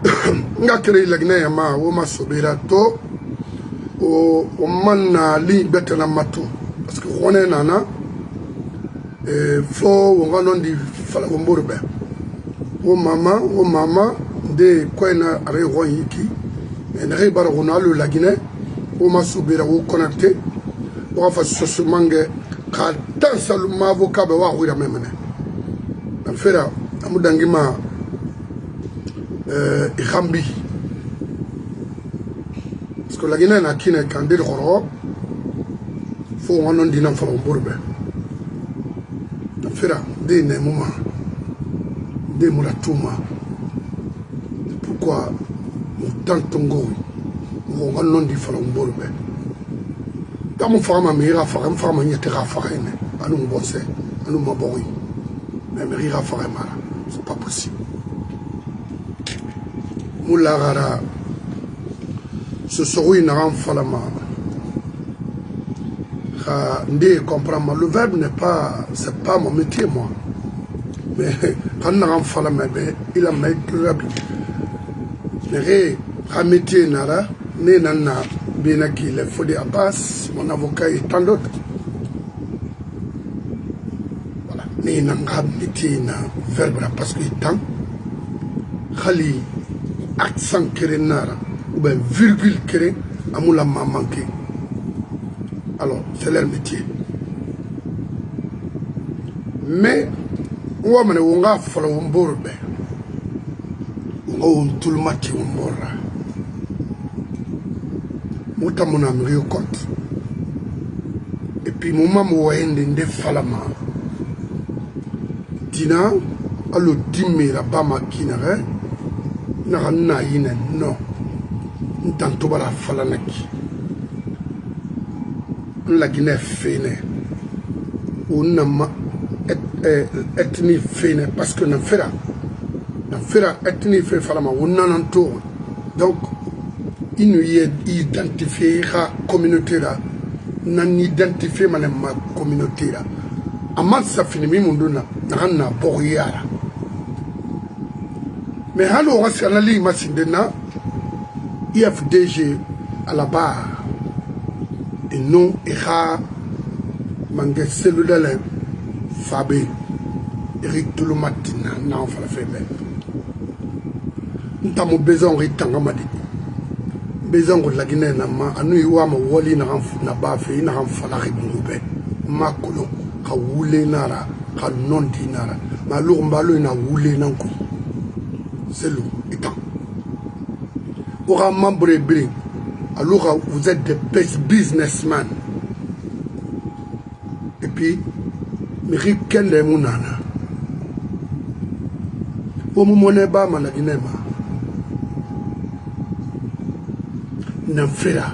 nga kere lagna ya ma wo ma sobera to o manna li betana mato parce que on nana fo wo nganon di fala wo mborbe wo mama de koina are ron yiki en re bar on alu lagina wo ma sobera wo connecté wo fa sosu mange ka tan salu ma avocat be wa wira memene en fera amudangima Irambi parce que la Guinée n'a qu'une candidate au faut on en dîner pour un bourbe fera des nemuma des muratuma pourquoi tant tongo on en dit pour un bourbe dans mon femme mira faire un femme y était raffaire à nous bosser à nous m'abori mais mira faire mal c'est pas possible. Moulagara, ce soir il n'a rien fait la main. Le verbe n'est pas, c'est pas mon métier moi. Mais quand il n'a rien fait la main, il a mis le verbe. Mais un métier nara, né nana, bien qu'il est Fodé Abbas, mon avocat et tant d'autres. Voilà, né nana métier na verbe parce qu'il est temps. Khali accent kéré nara ou bien virgule kéré amoula m'a manqué. Alors c'est leur métier. Mais on va mener on va faire un borbe. On tout le match on borra. Mouta mon ami au compte. Et puis mon maman voyait des falama. Dina allo dimmi la bama kinare. Na yine no ntanto bara fala naki la Guinée fene on ma etni fene parce que na fera etni fe fala ma on nan to donc il nous identifier la communauté là nan identifier ma communauté là aman sa fini mi munduna na boriara. Mais alors, on s'est analysé, IFDG à la barre. Et non, Ira, Mangé cellulaire, Fabé, Eric Touloumatina, non, on va la faire. Nous avons besoin de Tangamadi. Besoin de la Guinée, nous avons Wali, nous avons Bafé, nous avons Falari Boubé, Makolo, Kaoulé Nara, Kanondi Nara, Malou Mbalo, na Woulé Nankou. C'est le temps. Pour un membre brin, alors vous êtes des best businessmen. Et puis, Miri Kende Mounana. Au moment où on a dit Namfera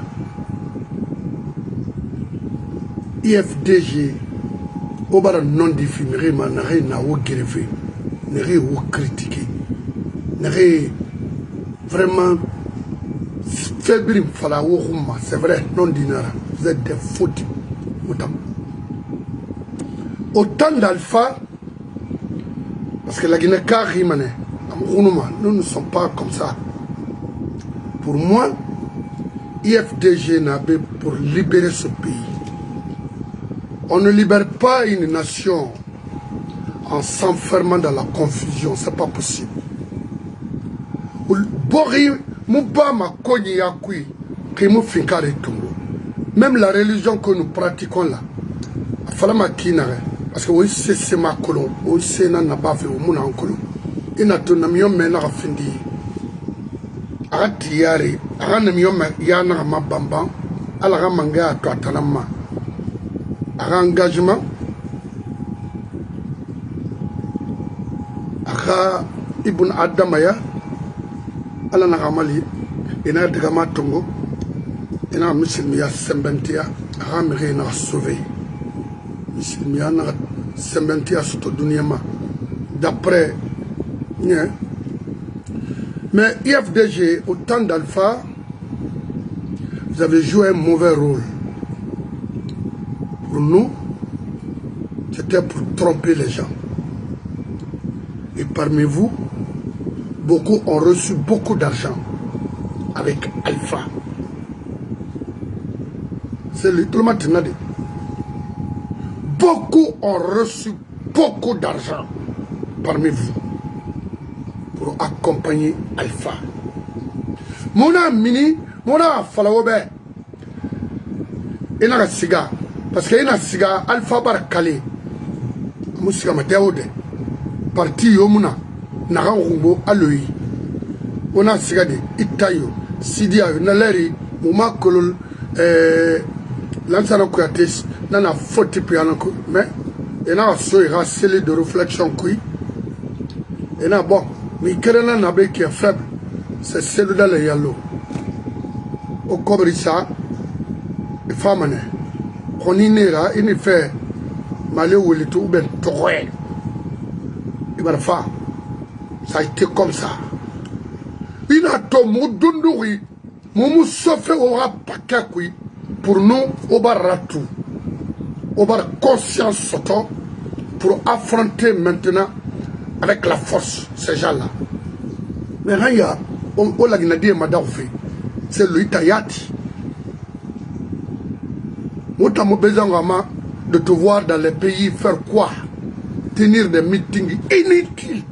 IFDG, au bar non diffimé, n'a rien à vous greffer, n'a rien à vous critiquer. Vraiment faible c'est vrai, non dinara, vous êtes des fautes. Autant d'alpha, parce que la Guinée Karimane, nous ne sommes pas comme ça. Pour moi, IFDG n'a pas pour libérer ce pays. On ne libère pas une nation en s'enfermant dans la confusion, c'est pas possible. Même la religion que nous pratiquons là, parce que oui, c'est ma colon, oui, c'est n'a pas fait au monde en colon. Il n'a ton ami mena a fini. Arati yari, arana mioma yana ma bamba, ala manga to atanama. Ara engagement, ara ibn Adamaya. Ala na kamali ina daga matongo ina muslimiya sembentia ramire na sauver muslimiya na sembentia sur dunia ma d'après mais IFDG au temps d'Alpha vous avez joué un mauvais rôle pour nous c'était pour tromper les gens et parmi vous beaucoup ont reçu beaucoup d'argent avec Alpha. C'est le tout le monde. Beaucoup ont reçu beaucoup d'argent parmi vous pour accompagner Alpha. Mona mini, mona falawobe. Ina siga parce que ina siga Alpha bar kale. Musiga matewode. Parti yomuna naga ngumbo aloyi. Ona siga de itayo sidia naleri muma kolol lansana kuyates nana foti piano ko mais ena so ira cellule de réflexion kui ena bon mi kerena na be qui est faible c'est celle dans le yalo au cobrissa et famane koninera ini fait malé wolitu ben toye ibarfa ça a été comme ça il a to mudunduri mumu sofe ora pakakui pour nous au baratou au bar conscience soto pour affronter maintenant avec la force ces gens-là. Mais rien, on l'a dit, c'est le Itayati. Moi, j'ai besoin de te voir dans les pays faire quoi? Tenir des meetings inutiles.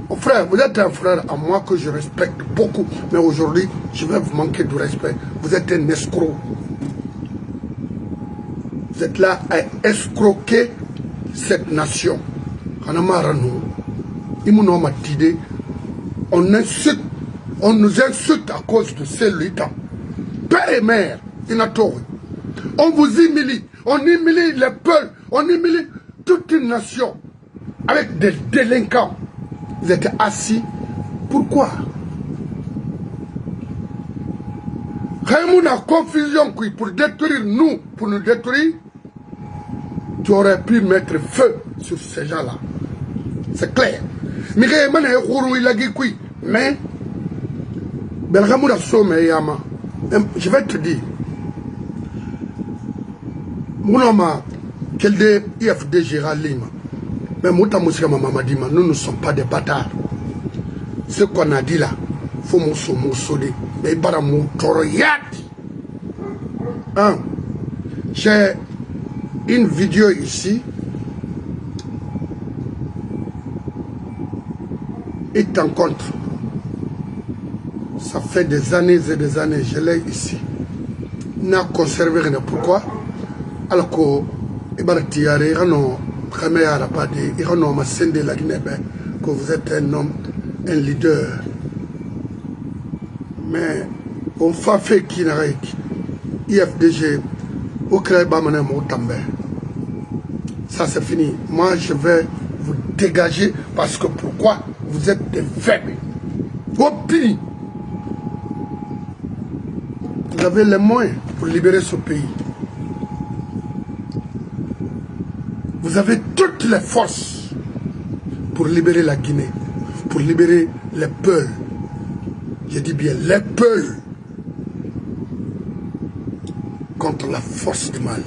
Mon frère, vous êtes un frère à moi que je respecte beaucoup, mais aujourd'hui, je vais vous manquer de respect. Vous êtes un escroc. Vous êtes là à escroquer cette nation. On nous insulte à cause de celui-là. Père et mère, on vous humilie. On humilie les peuples. On humilie toute une nation avec des délinquants. Vous êtes assis. Pourquoi? Raymond a confusion pour détruire nous, pour nous détruire. Tu aurais pu mettre feu sur ces gens-là. C'est clair. Mais je vais te dire. Mon homme, quel de IFD Gérald Lima. Mais nous ne sommes pas des bâtards. Ce qu'on a dit là, il faut nous sauver. Mais il faut nous j'ai une vidéo ici. Et t'en compte. Ça fait des années et des années, je l'ai ici. N'a conservé rien. Pourquoi? Alors que vous êtes un homme, un leader. Mais on fait qui n'a rien. IFDG, ça c'est fini. Moi je vais vous dégager parce que pourquoi? Vous êtes des faibles. Au pire, vous avez les moyens pour libérer ce pays. Vous avez toutes les forces pour libérer la Guinée, pour libérer les peuples. Je dis bien les peuples contre la force du mal.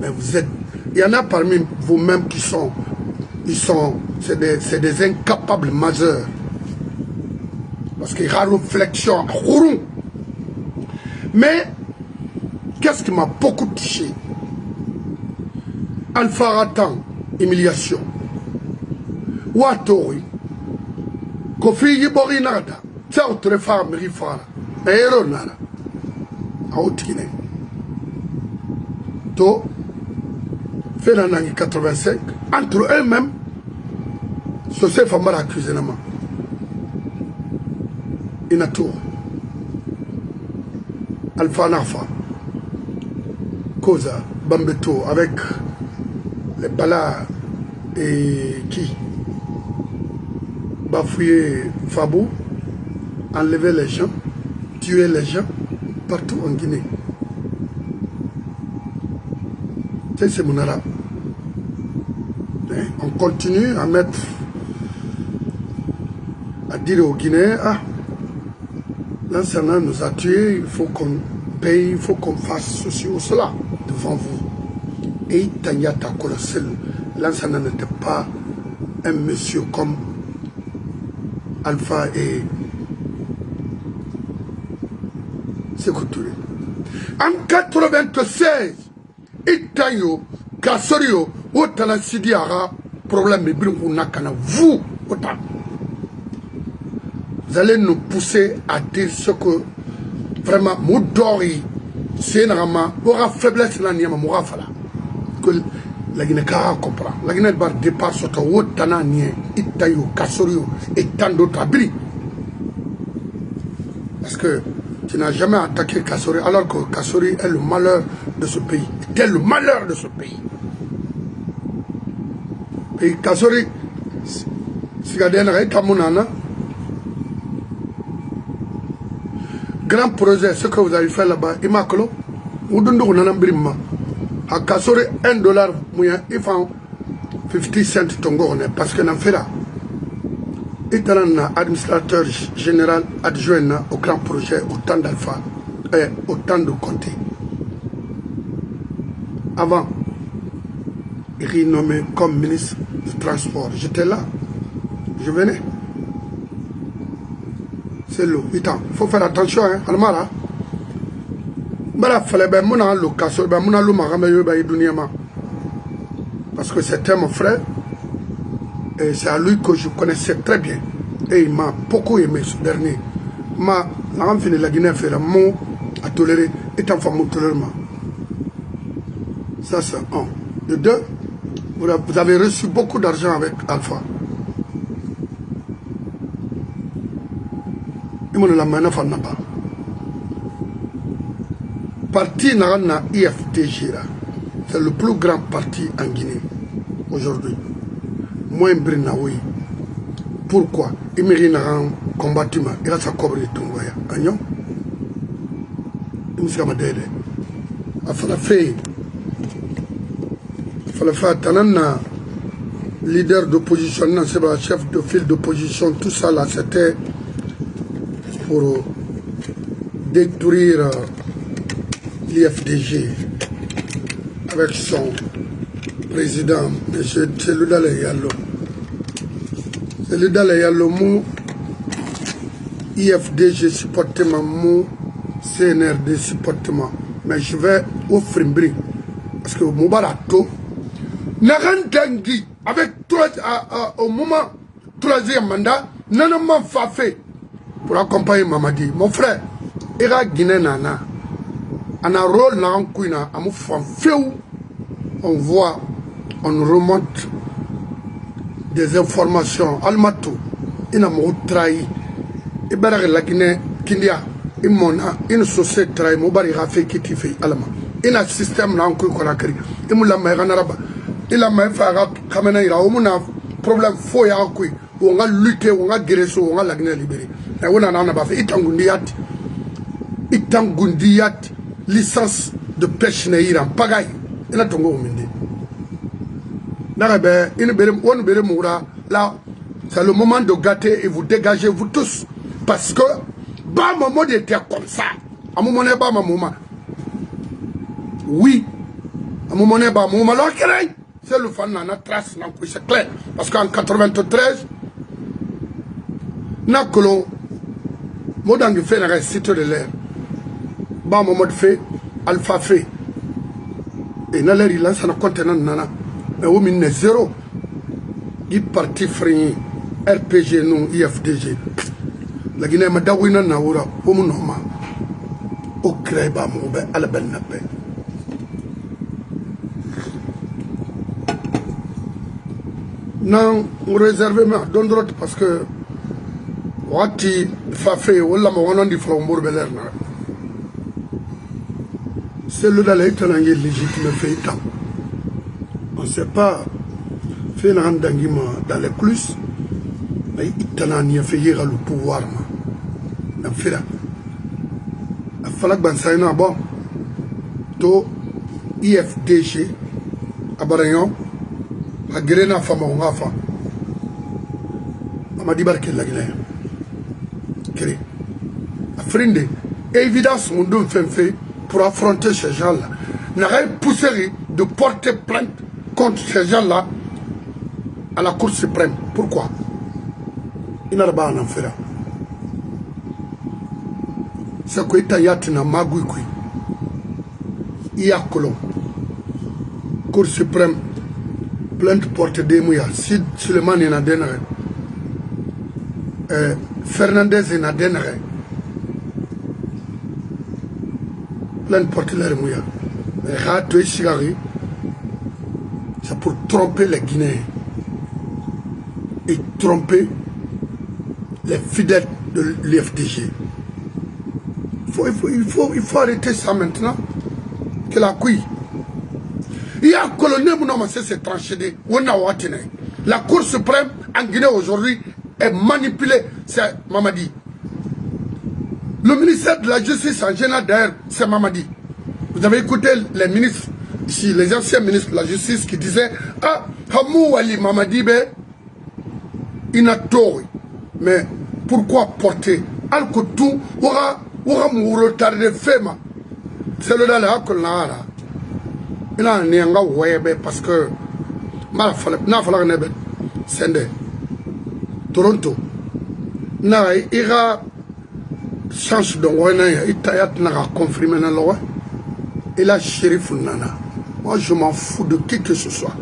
Mais vous êtes, il y en a parmi vous-même qui sont, c'est des incapables majeurs. Parce qu'il y a réflexion. Mais, qu'est-ce qui m'a beaucoup touché? Alpha Ratan, humiliation. Watori. Kofi Yibori Nada. Tiao Trefa Mirifara. Aero Nada. Aotikine. To. Fait en 85. Entre eux-mêmes. Ce c'est Famara accusé nama. Inato. Alpha Nafa. Koza. Bambeto. Avec les Bala et qui bafouiller Fabou, enlever les gens, tuer les gens partout en Guinée. C'est mon arabe. On continue à mettre, à dire aux Guinéens, ah, l'enseignant nous a tués, il faut qu'on paye, il faut qu'on fasse ceci ou cela devant vous. Et Tanyata Kolosel, l'enseignant n'était pas un monsieur comme Alpha et Sékou Touré. En 96, Itayo, Kassorio, Otana Sidiara, problème de Nakana, vous, autant. Vous allez nous pousser à dire ce que vraiment, Moudori, c'est normalement, aura faiblesse dans le Moura Fala. Que la Guinée comprend. La Guinée va départ sur ton Otana Nien, Itayo, Kassorio et tant d'autres abris. Parce que tu n'as jamais attaqué Kassori, alors que Kassori est le malheur de ce pays. Était le malheur de ce pays. Et Kassori, si vous avez grand projet, ce que vous avez fait là-bas, Imakolo, vous donnez un brimma. À Kassori, $1, il faut 50 cents tongo, parce que n'en fait là. Et administrateur général adjoint au grand projet, autant d'Alpha et autant de Conté. Avant, il est nommé comme ministre du transport. J'étais là, je venais. C'est l'eau. Il faut faire attention, hein, Almara. Parce que c'était mon frère. Et c'est à lui que je connaissais très bien. Et il m'a beaucoup aimé ce dernier. Ma fini la Guinée fait un mot à tolérer et en famille tolération. Ça c'est un. De deux, vous avez reçu beaucoup d'argent avec Alpha. Il me l'a main à pas. Parti Narana IFDG, c'est le plus grand parti en Guinée aujourd'hui. Moi, Brinaoui. Pourquoi? Il mérite un combattu, il a sa cobre de Tungoya. Agnon? Il m'a dit, il fallait faire un leader d'opposition, chef de file d'opposition, tout ça là, c'était pour détruire l'IFDG avec son président, M. Tcheloudale Yallo. Tcheloudale Yallo, mot IFDG supporte mon mot CNRD supporte moi. Mais je vais au Frimbri. Parce que Moubarato, Narandangui, avec au moment troisième mandat, Nanama Fafé pour accompagner Mamadi. Mon frère, Ira Guinée Nana, en un rôle dans un couina, à mon féou, on voit, on remonte des informations. Almatou, il n'a pas trahi. Et bien, la Guinée, Kindia, il m'a une société trahi, il a fait qui fait Alma. Il a un système là, on a créé. Il m'a mis en arabe. Il a mis un problème faux à quoi. On a lutté, on a guéri, on a la Guinée libérée. Et on a fait Itangundiyat, licence de pêche n'ayant pagaille. Il a tombé au Mindi. Là, c'est le moment de gâter et vous dégagez vous tous. Parce que, bah, maman était comme ça. À un moment donné, bah, maman. Oui. À un moment donné, bah, maman. Alors, c'est le fan, on a trace, c'est clair. Parce qu'en 93, n'a que l'on, modang fait la récite de l'air. Bah, maman fait, Alpha fait. Et n'a l'air, il lance un contenant, nana. Mais au minute zéro. Il parti frini, RPG, non, IFDG. La Guinée m'a dit na naura, au mon nom, au crèba, mon ben, à la belle nappe. Non, on réserve ma donne droite parce que, Wati, Fafé, ou la moron du front Mourbeler. C'est le dalé qui a légitime fait tant. On ne sait pas. Fait un rendangima dans les plus, mais il a fait le pouvoir. Il fait là. Il fallait que ça bon. To IFDG, à Barayon, à Gréna Fama, on a fait. On m'a dit que la Guinée. Quelle Frinde, évidence, mon don fait pour affronter ces gens-là. N'a rien poussé de porter plainte contre ces gens-là à la Cour suprême. Pourquoi? Il n'a pas en faire. C'est quoi ta yatina magui kui. Il y a colon. Cour suprême. Plainte portée des mouillas. Si Suleiman y en a dénéré. Fernandez y en a dénéré. Plainte portée les mouillas. Mais Rato et Chigari. C'est pour tromper les Guinéens. Et tromper les fidèles de l'IFDG. Il faut arrêter ça maintenant. Que la couille. Il y a un colonel qui s'est tranché. La Cour suprême en Guinée aujourd'hui est manipulée. C'est Mamadi. Le ministère de la Justice en général, d'ailleurs, c'est Mamadi. Vous avez écouté les ministres, ici, les anciens ministres de la Justice qui disaient ah, Hamou Ali Mamadi, il n'a tort. Mais pourquoi porter Al-Koutou aura retardé Fema. C'est le dalé que l'on a. Il a un yanga webe parce que n'a fallu nebe sende Toronto n'a ira chance de wena itayat n'a confirmé na loi et la shérif nana. Moi je m'en fous de qui que ce soit.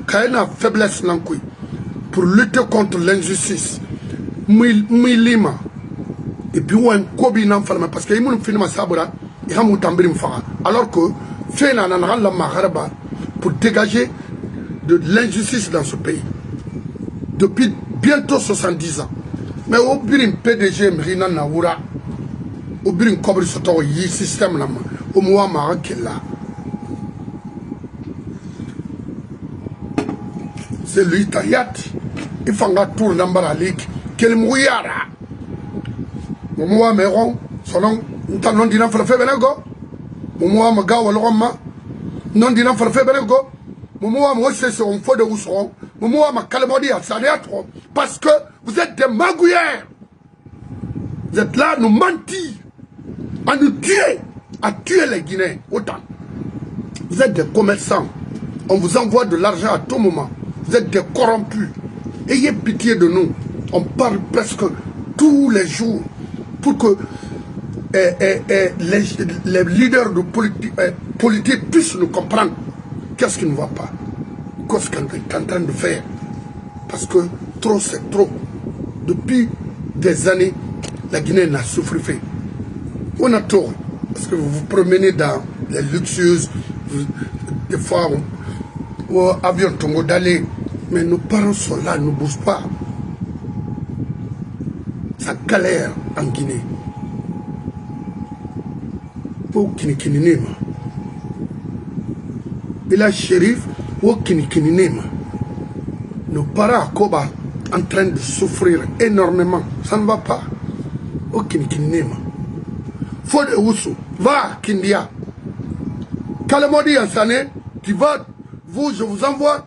Quand il y a une faiblesse nankui pour lutter contre l'injustice, Milima et puis on kobi nan falma parce que il m'a fini ma sabura il a moutambirim fara alors que pour dégager de l'injustice dans ce pays. Depuis bientôt 70 ans. Mais au birin PDG Mrina Naoura, au birin Kobri Soto yi système là, au Mouama Kella. C'est lui Tayat. Il faut un tour d'Ambara Ligue. Quel mouillara. Mouama Meron, son nom, non dina fait Benego. Moumouam Gawa Loroma, non dinant for Feberego, Moumouam Wosses on faux de Ousseron, Moumouam Calamodi à Sanéatro, parce que vous êtes des magouillères. Vous êtes là à nous mentir, à nous tuer, à tuer les Guinéens, autant. Vous êtes des commerçants, on vous envoie de l'argent à tout moment, vous êtes des corrompus. Ayez pitié de nous, on parle presque tous les jours pour que les leaders de politique puissent nous comprendre qu'est-ce qui ne va pas, qu'est-ce qu'on est en train de faire. Parce que trop c'est trop. Depuis des années, la Guinée n'a souffert fait. On a tort. Parce que vous vous promenez dans les luxueuses, des fois, au avion Tongo d'aller, mais nos parents sont là, ne bougent pas. Ça galère en Guinée. Au Kinikinima. Et la shérif, au Kinikinima. Nos parents à Koba en train de souffrir énormément. Ça ne va pas. Au Kinikinima. Fode Oussou, va à Kindia. Kalamodi Ansane, tu vas, je vous envoie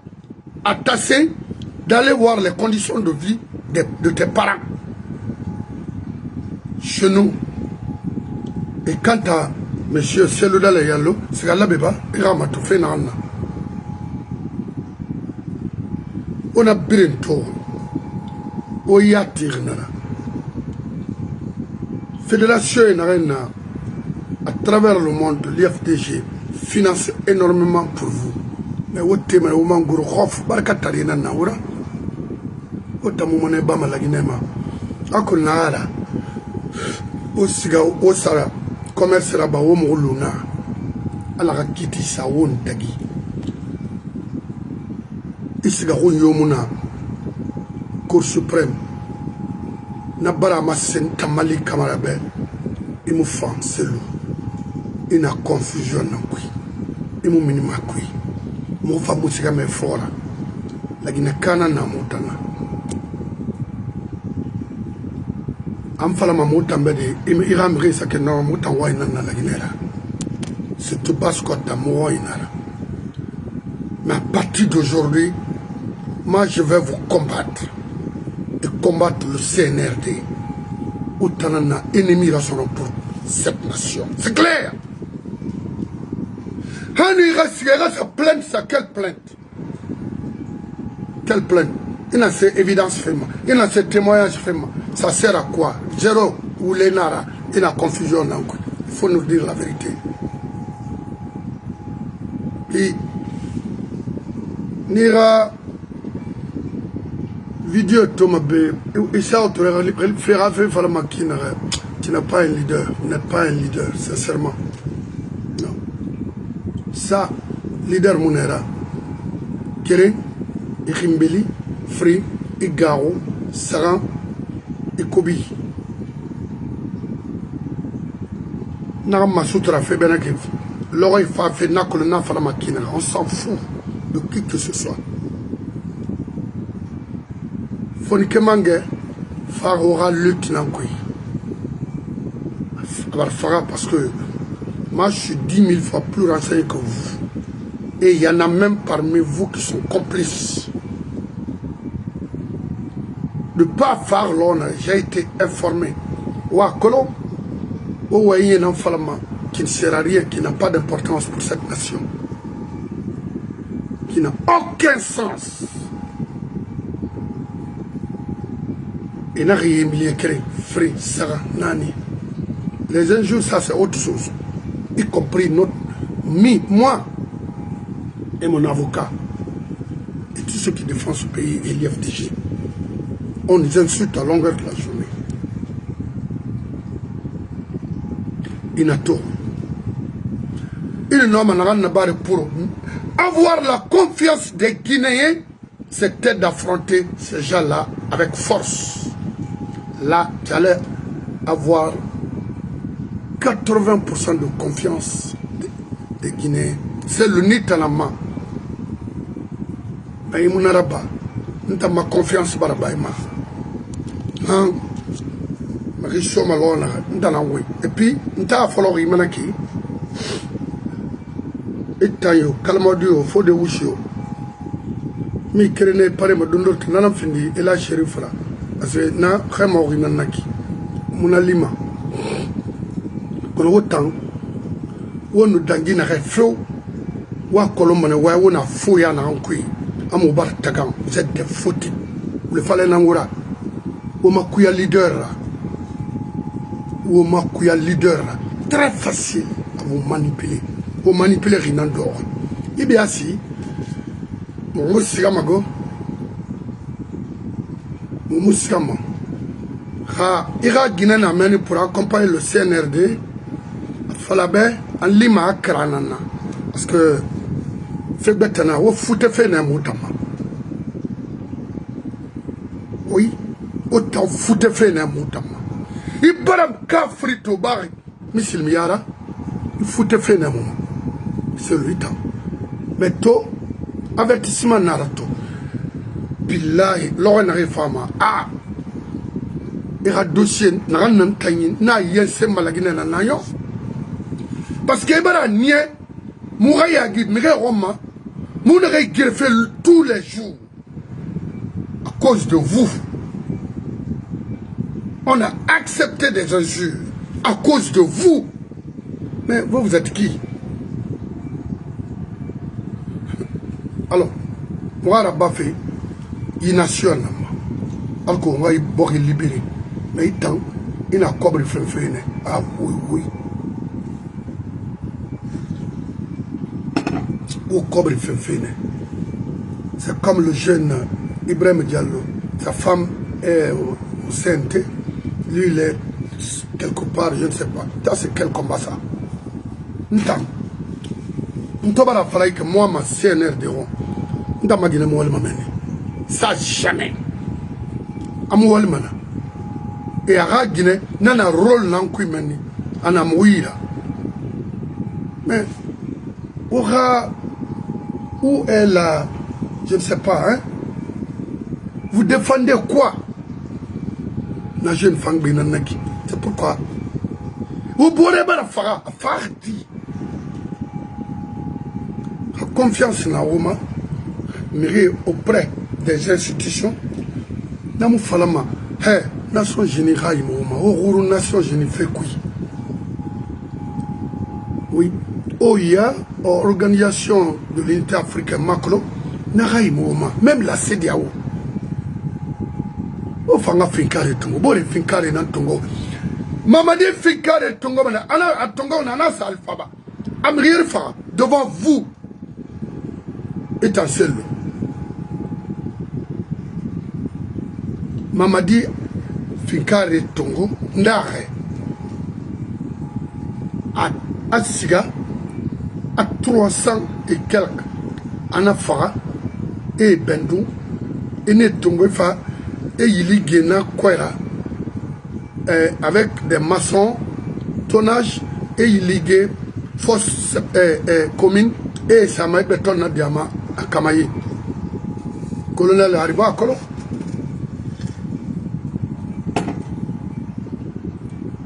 à Tassé d'aller voir les conditions de vie de tes parents. Chez nous. Et quant à Monsieur Selouda Yallo, c'est que là, il a tout fait. On a bientôt, on y a tiré. Fédération à travers le monde, l'IFDG finance énormément pour vous. Mais au thème, au mangouro, rof, barkatarina naoura, au tamoumane bama la guinema, akonara, au siga, au sara. Commerce là-bas, au Mouluna, à la Rakiti, ça, on tagi. Ici, Garoun Yomuna, Cour suprême, Nabara Massen, Tamali Kamarabe, il me fait c'est lui. Il y a confusion, il me minima kui. Mon femme, c'est comme un flora. La Guinée-Cana n'a moutana. Am fala ma mutambede iramri sa ke no mutan wayna na la Guinée. C'est tout bas quoi ta moyna. Mais à partir d'aujourd'hui, moi je vais vous combattre et combattre le CNRD. Autant un ennemi rassemblant pour cette nation. C'est clair. Hani Rassiera sa plainte, sa quelle plainte? Quelle plainte? Il a ces évidences fait, il a ces témoignages fait. Ça sert à quoi? Zéro ou les nara, il a confusion. Il faut nous dire la vérité. Et Nira vidéo Tomabé, et ça, tu n'as pas un leader, vous n'êtes pas un leader, sincèrement. Non. Ça, leader Mounera, Kéré, Ikimbeli, Free, Igaro, Saran, Ikobi. N'a Soutra fait Benakev. L'oreille fait Nakolona Falamakina. On s'en fout de qui que ce soit. Fonike Mange, Farora Lutinankoui. Farah, parce que moi je suis 10 000 fois plus renseigné que vous. Et il y en a même parmi vous qui sont complices. De pas faire l'honneur, j'ai été informé. Ouakolo, Ouaïe Nanfalama, qui ne sert à rien, qui n'a pas d'importance pour cette nation. Qui n'a aucun sens. Et n'a rien mis créé, Free, Sarah, Nani. Les injures, ça c'est autre chose. Y compris moi et mon avocat. Et tous ceux qui défendent ce pays et l'IFDG. On nous insulte à longueur de la journée. Inato. Il n'a pas pour avoir la confiance des Guinéens, c'était d'affronter ces gens-là avec force. Là, tu allais avoir 80% de confiance des Guinéens. C'est le Nitalama. Mais il n'y a pas confiance. Et puis, il y a fallu que Itayo, Kalamadio, Fode Wushio. Mi Kerene Parema Dundor, Nanam Findi, et la Sherifra. Parce que na Khemori Nanaki. Munalima. Quand autant, on nous dangue na refro, ou à Colomane, ou on a fouillé en Ankui, à Moubar Tagan, vous êtes des foutus. Vous le fallait n'angora. Ou ma kuya leader. Ou ma kuya leader. Très facile à vous manipuler. Vous manipuler Rinandor. Il bien assis. Moussigamago. Moussigama. Ira Guinée amène pour accompagner le CNRD. Falabé en Lima Kranana. Parce que fait betana ou foute fait n'amoutama. Oui, autant foute fait n'amoutama. Il baram ka frito bari. Misil Miara. Il foute fait n'amoutama. C'est le temps. Mais to, avertissement narato. Billahi, l'on n'arrive pas. Ah! Il y a un dossier, n'a yen se malagine na nayo. Parce que Ibara nie, Mouraya guide, Mire Roma, Mouraya greffé tous les jours. À cause de vous. On a accepté des injures. À cause de vous. Mais vous êtes qui? Alors, moi, je fait, il nation. Alors qu'on va y libérer. Mais il tend, il a cobre fait. Ah oui, oui. Ou cobre fait. C'est comme le jeune Ibrahim Diallo. Sa femme est au CNT. Lui, il est quelque part, je ne sais pas. Ça, c'est quel combat ça? N'tang. N'tobara fallait que moi, ma CNRD, n'tama guiné moi le mamene. Ça jamais. Amoual mana. Et à Guinée, n'a rôle n'en meni. Ana mouira. Mais, où est la, je ne sais pas, hein? Vous défendez quoi? La jeune femme binanaki. C'est pourquoi. Vous bourrez pas la fardi. La confiance dans Roma, mais auprès des institutions, dans mon falama, hey, Nation Générale, au Nation Générale fait quoi? Oui. Oh, il y a organisation de l'unité africaine, Maclo, même la CEDEAO, o fanga finkare tongo bori finkare nan tongo Mamadi finkare tongo mana ana tongo na na salfaba amrir fa devant vous étincelle Mamadi finkare tongo ndare à Siga à 300 et quelques Anafara et Bendou et Netongofa et Yili Gena Kwera avec des maçons, tonnage et Yili force commune et Samaï Beton Nadiama à Kamayi. Colonel arriva à Kolo.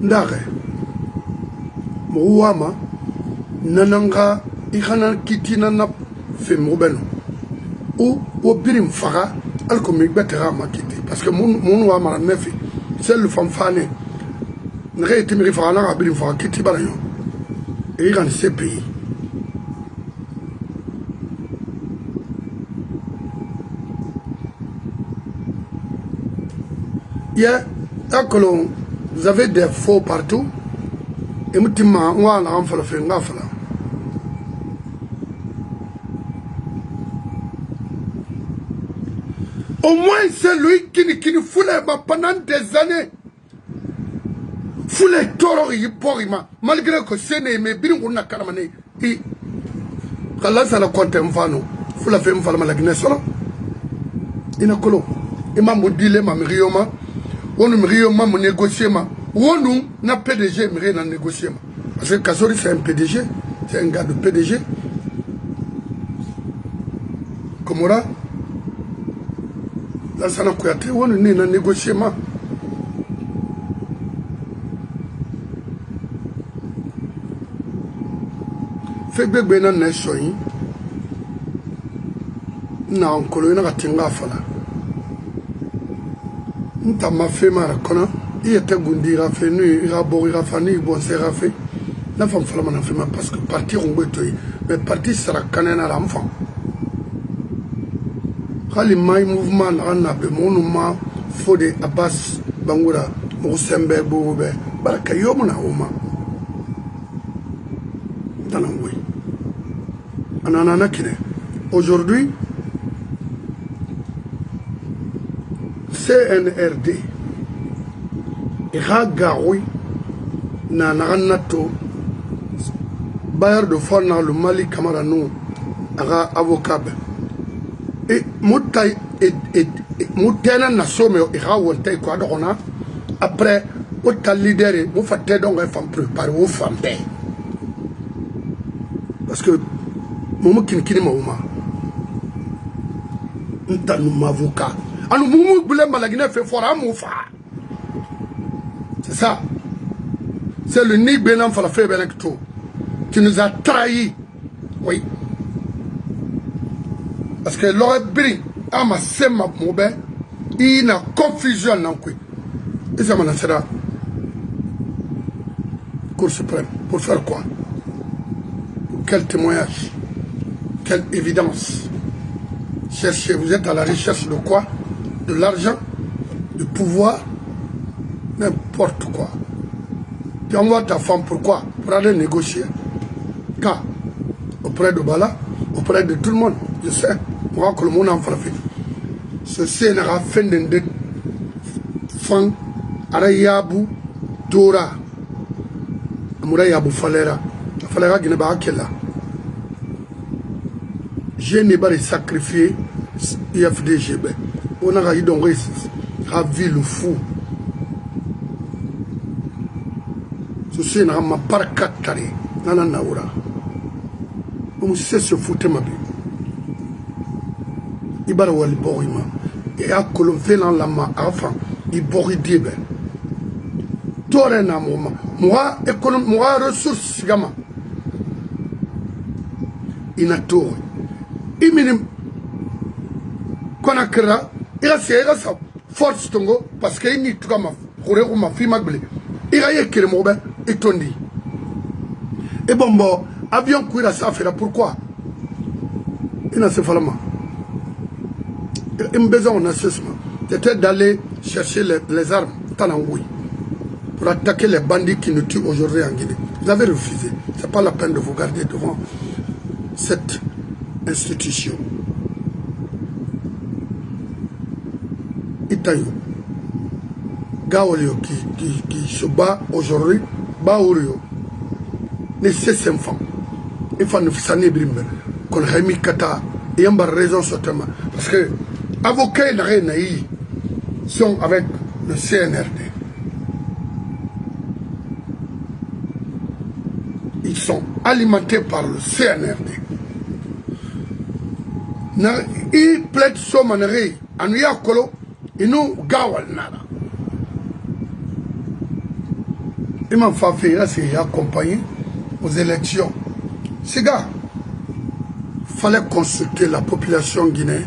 Ndare. Mouama nananga ikana kitina na femo beno ou birim faga alkomi betera makiti parce que mon wa mara nefi c'est le fanfane n'aurait été mi faga na birim faga kiti balayo et il en ce pays yeah akolo vous avez des faux partout. Et mutima wana amfala fenga fala au moins c'est lui qui nous foule pendant des années foule toro yi porima malgré que c'est né mais bien on a karamane et kala sala compte mfano foule fait mfala malagine solo ina kolo imam dile ma mrioma wonu mrioma mo négocier ma Wonu na PDG mais rien à négocier. Parce que Kassori c'est un PDG, c'est un gars de PDG. Komora, là ça n'a pas été, Wonu n'est pas négocier. Fait que ben na soyi, na onkolo na katinga fala. Nta mafé mara kona. Il était Gundi Rafenu, il a Bori Rafani, bon c'est Rafé. La femme fallait m'en faire parce que partir on peut tuer. Mais partir sera canon à l'enfant. Quand les mailles mouvement n'en a pas, mon nom, Fode Abbas Bangoura, Moussembe Boube, Barakayomuna Oma. Dans l'angoui. Ananakine. Aujourd'hui, CNRD. Ragaroui na naranato bailleur de fonds dans le Mali Camarano avocat et moutaï et moutena na somme et rawonte quoi d'ona après autant leader vous faites donc un femme préparé aux femmes parce que momo kinkini mauma ntanu mavocat anu mumu bule malagina fait fort à moufa. C'est ça. C'est le Nik Benam Falafé Benekto qui nous a trahis. Oui. Parce que l'aurait brin, ama sema moube, il y a confusion dans quoi. Et ça m'en sera. Cour suprême. Pour faire quoi? Pour quel témoignage? Quelle évidence? Cherchez, vous êtes à la recherche de quoi? De l'argent? De pouvoir? N'importe quoi. Tu envoies ta femme pourquoi? Pour aller négocier. Quand? Auprès de Bala, auprès de tout le monde. Je sais. Moi, que le monde en frappe. Ce scénario fin de fan, Arayabu, Dora, Amurayabu Falera. Falera qui n'est pas là. Je n'ai pas sacrifié IFDGB. On a eu donc ravi le fou. Ce n'est pas par quatre nana naura. On sait se foutre ma vie. Ibara wali borima. Et à colomfer dans la main avant, il bori diebe. Tore na moma. Moi économie, moi ressources gama. Inatori. Iminim. Konakra. Il a sa force tongo parce qu'il n'y a pas de ma fille magbele. Il a eu qu'il m'a et tondi. Et bon, avion courir à ça faire pourquoi? Il n'a pas fait il me besoin d'un assessment. C'était d'aller chercher les armes, Tanangoui, pour attaquer les bandits qui nous tuent aujourd'hui en Guinée. Vous avez refusé. Ce n'est pas la peine de vous garder devant cette institution. Itayo, Gaolio qui se bat aujourd'hui, Baorio, ne ses enfants. Il faut nous faire qu'on a mis Kata, et il y a une raison sur le thème. Parce que les avocats sont avec le CNRD. Ils sont alimentés par le CNRD. Ils plaident sur Manere, en Yakolo, et nous, Gawal Nara. Ils m'ont fait accompagner aux élections. Ces gars, il fallait consulter la population guinéenne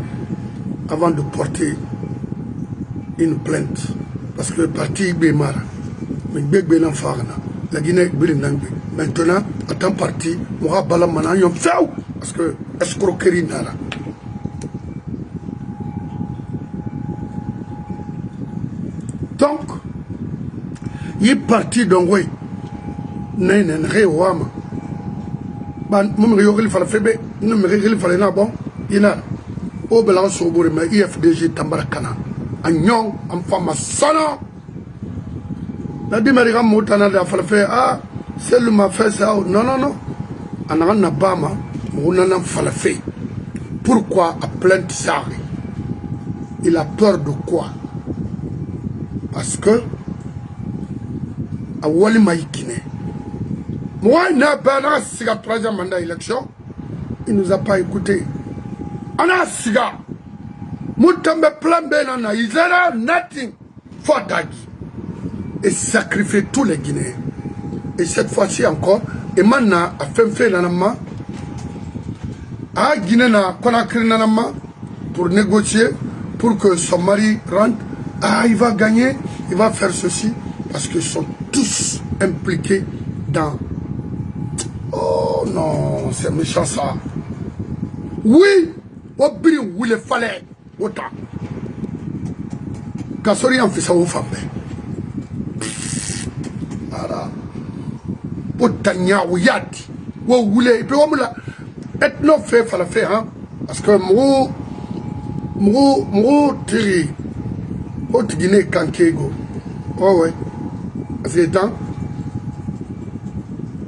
avant de porter une plainte. Parce que le parti Bémar, la Guinée, maintenant, en tant que parti, moi, parce que escroquerie nara. Donc, il est parti donc oui, n'est wama. Ban mum yogli fala febe, num rigli fala na bon, ina o belan sobore ma IFDG tambarakana. Agnon am fama sana. La dimariga motana da fala fe ah, c'est le m'a fait ça. Non non non. Anaga na bama, on en fala fe. Pourquoi à plainte ça? Il a peur de quoi? Parce que à Wali Maïkine. Moi, il n'a pas de troisième mandat d'élection. Il ne nous a pas écouté. On a un cigare. Moutambe plan benana. Ils n'ont nothing for Dagi. Et sacrifier tous les Guinéens. Et cette fois-ci encore, et maintenant, a fait nanama. A Guinée na Conakry nanama pour négocier, pour que son mari rentre. Ah, il va gagner, il va faire ceci. Parce qu'ils sont tous impliqués dans... Oh non, c'est méchant ça. Oui, au bri où il fallait. Autant. Kassori en fait ça au femme. Voilà. Autant ou yati. Ou voulez. Et puis on me l'a. Et non fait, fallait faire. Hein? Parce que moi, tiri. Au Guinée, Kankego. Oh ouais. C'est temps.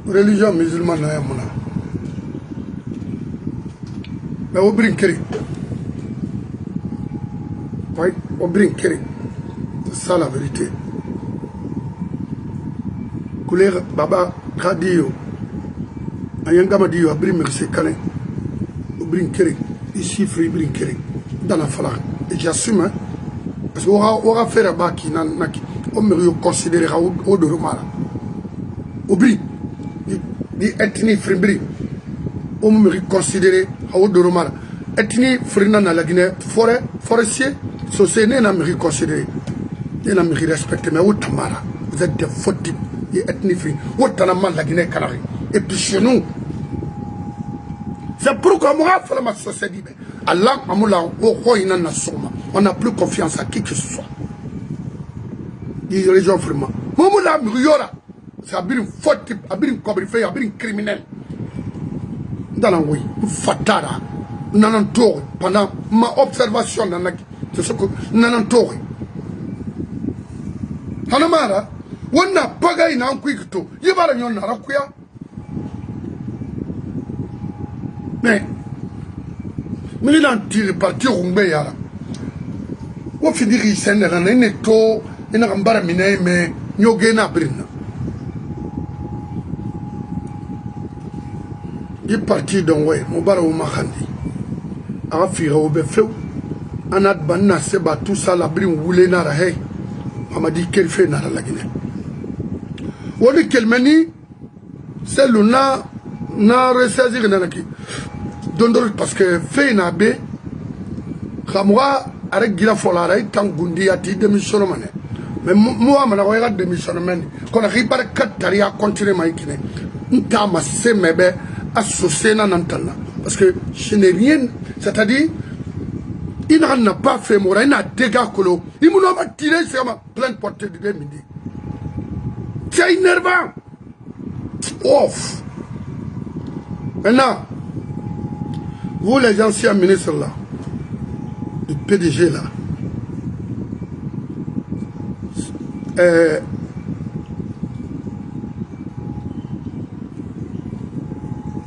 Religion musulmane là, mon mais au brinquerie. Oui, au brinquerie. C'est ça la vérité. Couleur Baba Radio. Ayangama dit au brinquerie, c'est cané. Au brinquerie. Ici, free brinquerie. Dans la fala. Et j'assume, hein. Parce qu'on aura fait un bac qui n'a on me considérera au de Romala. Au brinquerie. Di ethnie fribri on me considérer haut de Romala ethnie frina na la Guinée forestier société na me considérer et na me respecter mais au tamara vous êtes des faux types et ethnie fri au tanama la Guinée Canari et puis chez nous c'est pourquoi moi faut ma société Allah amula au khoina na soma on n'a plus confiance à qui que ce soit les régions vraiment momula miyora c'est un faux type, un cobrifié, un criminel. Dans la oui, fatara, nanantori, pendant ma observation, c'est ce que nanantori. Hanamara, on n'a pas gagné un quick to, il va y avoir un rakuya. Mais, il a tiré partir au Mbeyara. On finit de s'en aller, il est tôt, il n'a pas miné, mais il y a un brina. Il est parti dans ouais, mon bar au Mahandi. A fait au Befeu. Anat Banna Seba, tout ça, la brine voulait nara hey. On m'a dit qu'elle fait nara la Guinée. On dit qu'elle meni, c'est le na ressaisir nanaki. Donc, parce que fait na bé, Kamwa, avec Gira Folara, tant Gundi a dit démissionnement. Mais moi, je n'ai pas de démissionnement. Quand on arrive à 4 à continuer ma Guinée, on t'a massé mes bébés. Associé dans parce que je n'ai rien, c'est-à-dire Il n'a pas fait mourir, il n'a dégâts colo. Il m'a tiré sur ma pleine portée de 2 minutes. C'est énervant. Off. Maintenant, vous les anciens ministres là, le PDG là,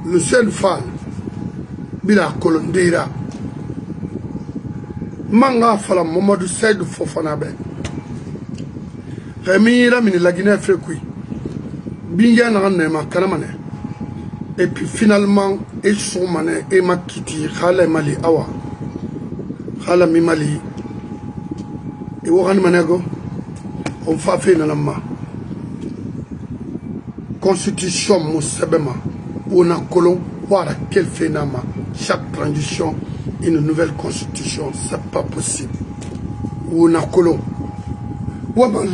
le seul fan, Bila Kolondera, Manga Fala Mamadou Seydou Fofanabe, Remira Mini la Guinée Fréquy, Bingan Ranema Kanamane, et puis finalement, et son mané, et Makiti, Khala Mali Awa, Khala Mimali, et Ouran Manego, on fa fait Nanama. Constitution Moussebema, on a colon, voilà quel phénomène. Chaque transition, une nouvelle constitution, c'est pas possible. On a colon.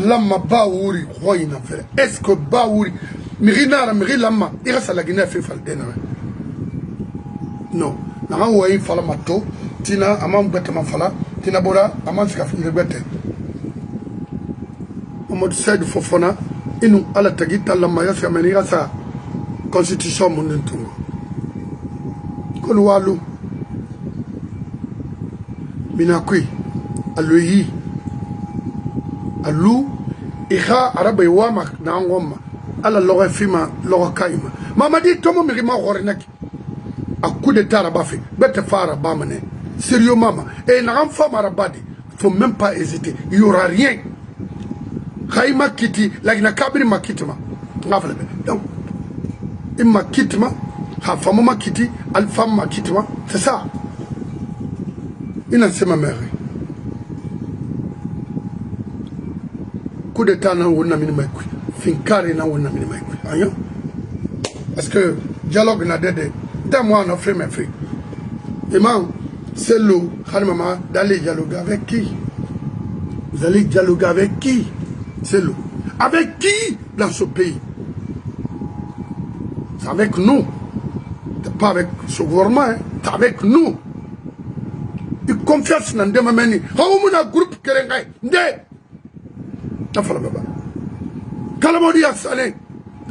Lama Baouri, roi in affaire. Est-ce que Baouri, Mirina, Mirilama, il reste à la Guinée fait Faldena? Non. N'a oué Falamato, Tina, Amam Betama Fala, Tina Bora, Amam Skafin de Bete. Au mode Seyd Fofona, et nous, à la Tagita, la Maya, c'est à sa constitution mondiale. Kolwalu, Minakui, Aloyi, Alou, Ira, Arabe Wama, Nangoma, Ala Lorefima, Lorakaima. Mama dit, Tomo Mirima Horenek, à coup de Tarabafi, Bete Fara Bamane, sérieux maman, et une femme arabadi, faut même pas hésiter, il n'y aura rien. Khaïma Kiti, la Ginakabri Makitma, donc, il m'a kitma. Ha femme ma kiti, al femme ma kitma, c'est ça. Il a c'est ma mère. Coup d'état n'a pas de maïkoui. Finkari n'a pas de maïkoui. Parce que dialogue n'a dédé. D'un mois on a fait mes filles. Et moi, c'est l'eau, maman, d'aller dialoguer avec qui? Vous allez dialoguer avec qui? C'est l'eau. Avec qui dans ce pays? C'est avec nous. Pas avec ce gouvernement, hein. C'est avec nous. Il confiance dans des mamans. How many groupe kerengai? Nde. Afala baba. Kalamodi asale.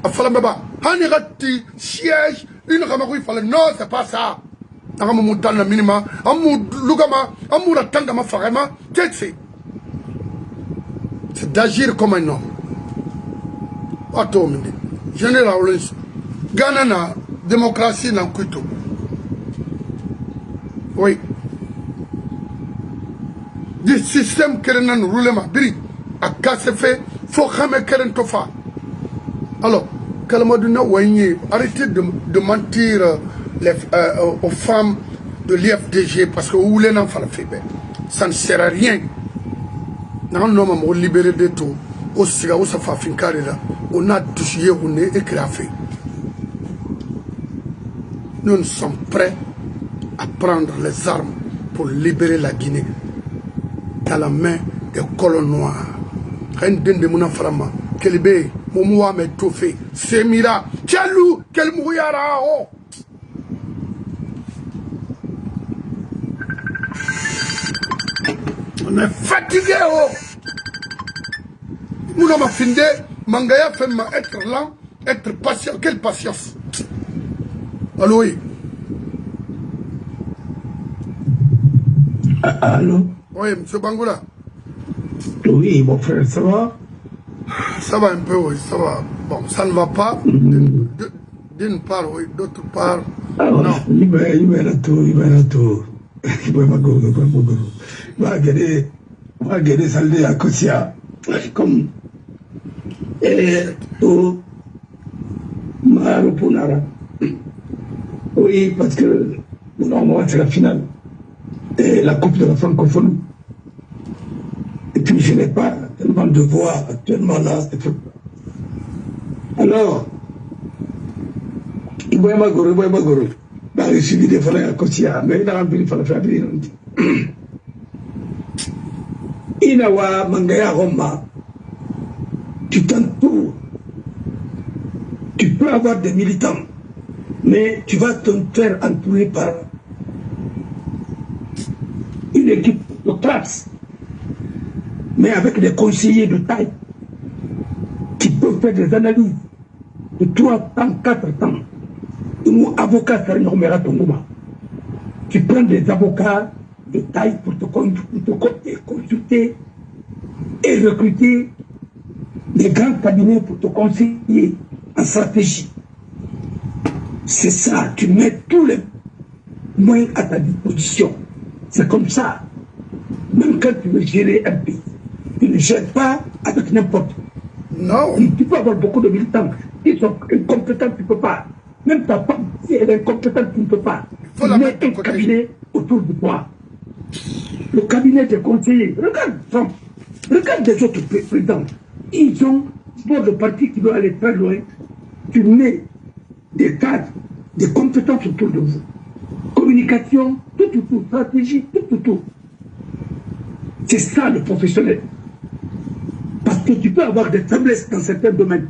Afala baba. Hani gatti siège. Une ramagoui fallait. Non, c'est pas ça. Nagamu mutana minima. Amu lugama. Amu ratanga ma farema. Qu'est-ce que c'est d'agir comme un homme. Attends, Général Rollins. Ghana na démocratie dans Kuito. Oui. Du système qui est roulé ma bri a cassé fait, faut jamais qu'elle tofa. Alors, Kalamaduna Wagné, arrêtez de mentir aux femmes de l'IFDG parce que vous voulez n'en faire faire. Ça ne sert à rien. Non, non, on libéré de tout. Au Siga, au Safa Finkari là, on a touché, on est écrafé. Nous sommes prêts à prendre les armes pour libérer la Guinée dans la main des colons noirs. Rendez de mon frama, Kelbe, Momoua me Tofé, Semira, Tchalou, Kel Mouyara. On est fatigué. Nous avons fini, Mangaya fait être lent, être patient. Quelle patience. Allô, oui. Allô? Oui, M. Bangoula. Oui, mon frère, ça va? Ça va un peu, oui, ça va. Bon, ça ne va pas. D'une part, oui, d'autre part, non. Il va tout. Il va gagner salé à Kosia. Comme. Tout. Marupunara. Oui, parce que normalement c'est la finale. Et la Coupe de la francophonie. Et puis je n'ai pas tellement de voix actuellement là. Alors, il va y avoir dans le suivi des frères à Kosia, mais il a rempli le frère. Il a wa mangaya Roma. Tu t'entoures. Tu peux avoir des militants, mais tu vas te faire entourer par une équipe de classe, mais avec des conseillers de taille qui peuvent faire des analyses de 3 temps, 4 temps. Nous, avocats, tu prends des avocats de taille pour te consulter et recruter des grands cabinets pour te conseiller en stratégie. C'est ça, tu mets tous les moyens à ta disposition. C'est comme ça. Même quand tu veux gérer un pays, tu ne gères pas avec n'importe qui. Non. Tu peux avoir beaucoup de militants qui sont incompétents, tu ne peux pas. Même ta femme, si elle est incompétente, tu ne peux pas. Il faut la mettre un cabinet autour de toi. Le cabinet des conseillers. Regarde Trump. Regarde des autres présidents. Ils ont, pour le parti qui veut aller très loin, tu mets des cadres, des compétences autour de vous. Communication, tout, stratégie, tout. C'est ça le professionnel. Parce que tu peux avoir des faiblesses dans certains domaines.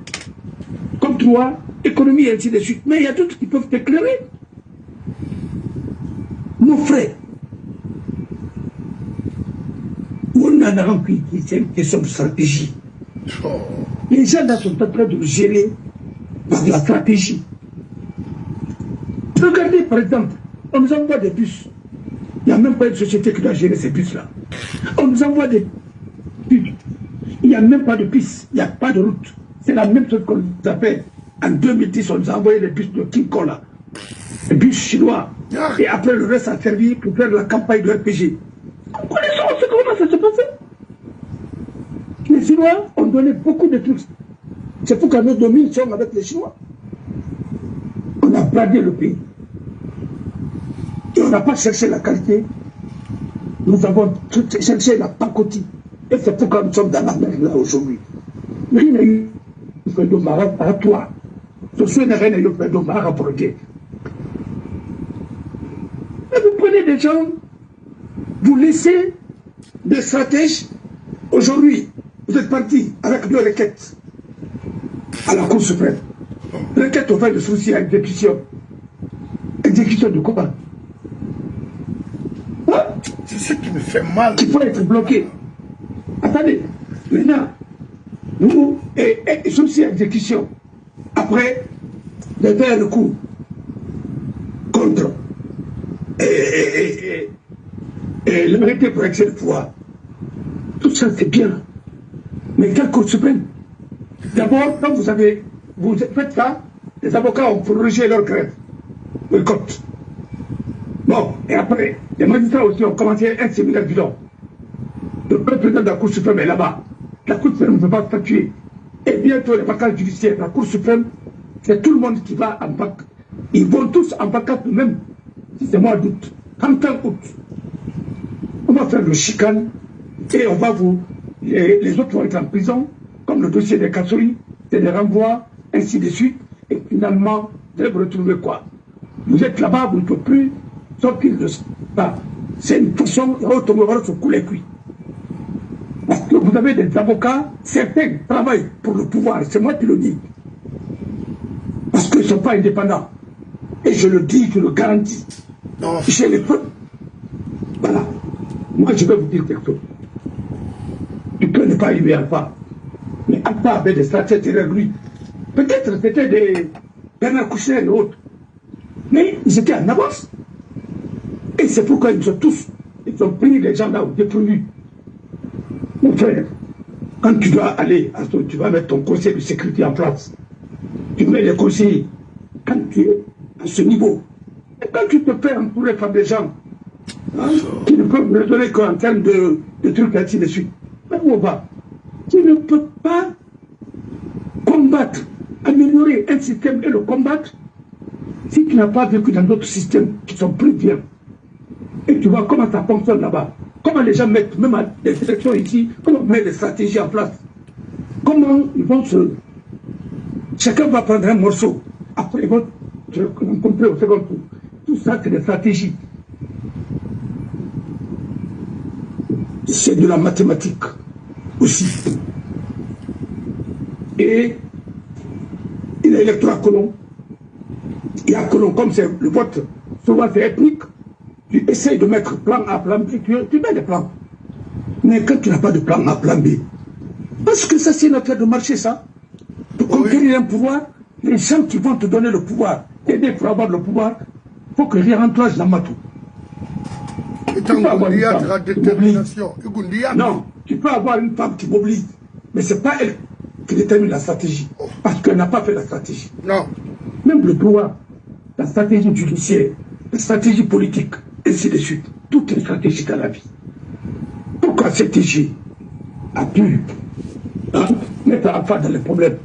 Comme toi, économie et ainsi de suite. Mais il y a d'autres qui peuvent t'éclairer. Mon frère, on a rempli c'est une question de stratégie. Les gens là sont en train de gérer par la stratégie. Regardez par exemple, on nous envoie des bus. Il n'y a même pas une société qui doit gérer ces bus-là. On nous envoie des bus. Il n'y a même pas de piste, il n'y a pas de route. C'est la même chose qu'on nous a fait. En 2010, on nous a envoyé les bus de King Kong, là. Les bus chinois. Et après, le reste a servi pour faire la campagne de RPG. Nous connaissons comment ça s'est passé. Les Chinois ont donné beaucoup de trucs. C'est pourquoi nous dominons avec les Chinois. On a bradé le pays. Et on n'a pas cherché la qualité. Nous avons cherché la pacotille. Et c'est pourquoi nous sommes dans la mer là aujourd'hui. Rien n'a eu fait de marat à toi. Ce n'est rien n'a eu fait de marat pour le guet. Mais vous prenez des gens, vous laissez des stratèges. Aujourd'hui, vous êtes partis avec 2 requêtes à la Cour suprême. Requête au fait de souci à exécution. Exécution de quoi? C'est ce qui me fait mal. Qui peut être bloqué. Attendez, maintenant, nous, et souci à exécution. Après, de faire le coup contre et l'arrêté pour excès de pouvoir. Tout ça, c'est bien. Mais quelle Cour suprême? D'abord, quand vous faites ça, les avocats ont prorogé leur grève, le code. Bon, et après, les magistrats aussi ont commencé un séminaire bidon. Le président de la Cour suprême est là-bas. La Cour suprême ne peut pas statuer. Et bientôt, les vacances judiciaires, la Cour suprême, c'est tout le monde qui va en vacances. Ils vont tous en vacances eux-mêmes, si c'est mois d'août. 31 août. On va faire le chicane et on va vous. Les autres vont être en prison, comme le dossier des Kassori, c'est des renvois, ainsi de suite. Et finalement, vous allez vous retrouver quoi? Vous êtes là-bas, vous ne pouvez plus sortir de ça. C'est une façon, on se couler les cuits. Parce que vous avez des avocats, certains travaillent pour le pouvoir, c'est moi qui le dis. Parce qu'ils ne sont pas indépendants. Et je le dis, je le garantis. Non. Chez les peuples. Voilà. Moi, je vais vous dire quelque chose. Tu peux ne pas arriver à Alpha. Mais Alpha avait des stratégies derrière lui. Peut-être c'était des Bernard Kouchner et autres. Mais ils étaient en avance. Et c'est pourquoi ils ont pris les gens là au dépourvu. Mon frère, quand tu dois aller, tu vas mettre ton conseil de sécurité en place. Tu mets les conseillers. Quand tu es à ce niveau, et quand tu te fais entourer par des gens qui ne peuvent me donner qu'en termes de trucs ainsi de suite, mais où on va? Tu ne peux pas combattre, améliorer un système et le combattre si tu n'as pas vécu dans d'autres systèmes qui sont plus bien. Et tu vois comment ça fonctionne là-bas. Comment les gens mettent, même à des élections ici, comment on met des stratégies en place. Comment ils vont se... Chacun va prendre un morceau. Après, ils vont se rencontrer au second tour. Tout ça, c'est des stratégies. C'est de la mathématique aussi. Et il y a l'électorat colon. Il y a colon, comme c'est le vote, souvent c'est ethnique. tu essayes de mettre plan A, plan B, tu mets des plans. Mais quand tu n'as pas de plan A, plan B, parce que ça c'est une affaire de marché, ça. Pour conquérir un pouvoir, les gens qui vont te donner le pouvoir, t'aider pour avoir le pouvoir, il faut que rien rentre dans ma tout. Non, tu peux avoir une femme qui mobilise, mais ce n'est pas elle qui détermine la stratégie, parce qu'elle n'a pas fait la stratégie. Non. Même le pouvoir, la stratégie judiciaire, la stratégie politique, ainsi de suite, tout est stratégie dans la vie. Pourquoi CTG a pu mettre en face dans les problèmes?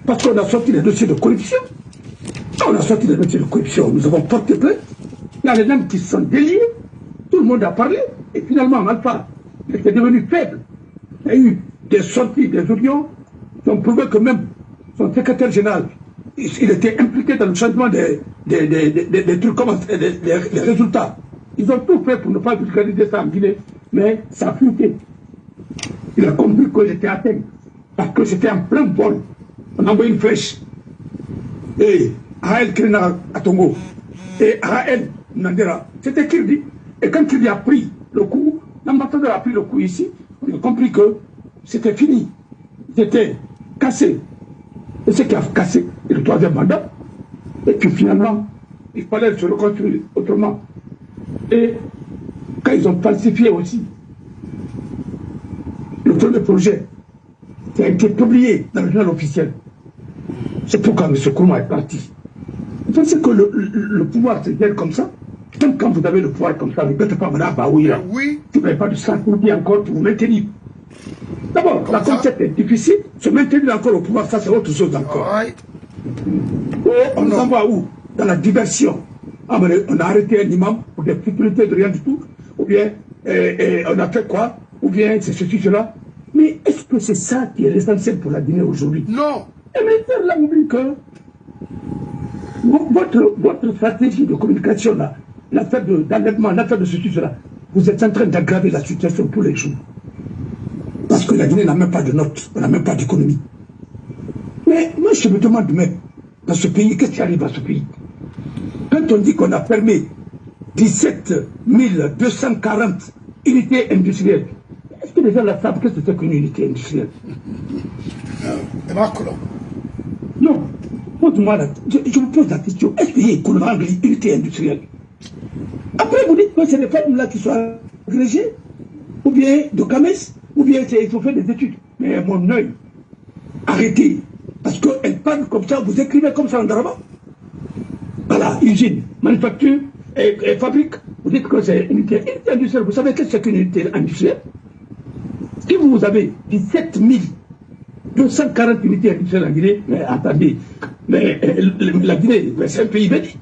Parce qu'on a sorti les dossiers de corruption. On a sorti les dossiers de corruption, nous avons porté plainte. Il y a les gens qui sont déliés. Tout le monde a parlé, et finalement, Alpha était devenu faible. Il y a eu des sorties, des audios qui ont prouvé que même son secrétaire général, il était impliqué dans le changement des trucs, des résultats. Ils ont tout fait pour ne pas vulgariser ça en Guinée, mais ça a fluté. Il a compris que j'étais atteint, parce que j'étais en plein vol. On a envoyé une flèche. Et Ahael Krina à Tongo, et Ahael Nandera, c'était Kirdi. Et quand Kirdi a pris le coup, l'ambassadeur a pris le coup ici, on a compris que c'était fini. C'était cassé. Et ce qui a cassé, c'est le troisième mandat. Et puis finalement, il fallait se reconstruire autrement. Et quand ils ont falsifié aussi le premier projet, qui a été publié dans le journal officiel, c'est pourquoi M. Kourouma est parti. Vous pensez que le pouvoir se gère comme ça? Même quand vous avez le pouvoir comme ça, vous ne faites pas Mme Baouira. Oui. Vous n'avez pas de stratégie encore pour vous maintenir. D'abord, la concept est difficile. Se maintenir encore au pouvoir, ça c'est autre chose encore. On nous envoie où? Dans la diversion. On a arrêté un imam pour des futilités de rien du tout. Ou bien, on a fait quoi? Ou bien, c'est ceci, cela. Mais est-ce que c'est ça qui est l'essentiel pour la Guinée aujourd'hui? Non. Et maintenant, là, oublie que votre stratégie de communication, là, l'affaire d'enlèvement, l'affaire de ceci, cela, vous êtes en train d'aggraver la situation tous les jours. Parce que la Guinée n'a même pas de notes, on n'a même pas d'économie. Mais moi, je me demande même, dans ce pays, qu'est-ce qui arrive à ce pays? Quand on dit qu'on a fermé 17 240 unités industrielles, est-ce que les gens là savent qu'est-ce que c'est qu'une unité industrielle? Non. Moi, je vous pose la question, est-ce qu'il y a une unité industrielle? Après, vous dites que c'est les femmes là qui sont agrégées, ou bien de Kames, ou bien ils ont fait des études. Mais mon œil, arrêtez. Parce qu'elles parlent comme ça, vous écrivez comme ça en drama. Voilà, usine, manufacture et fabrique. Vous dites que c'est une unité industrielle. Vous savez qu'est-ce que c'est qu'une unité industrielle? Si vous avez 17 240 unités industrielles en Guinée, mais attendez, mais la Guinée, c'est un pays béni.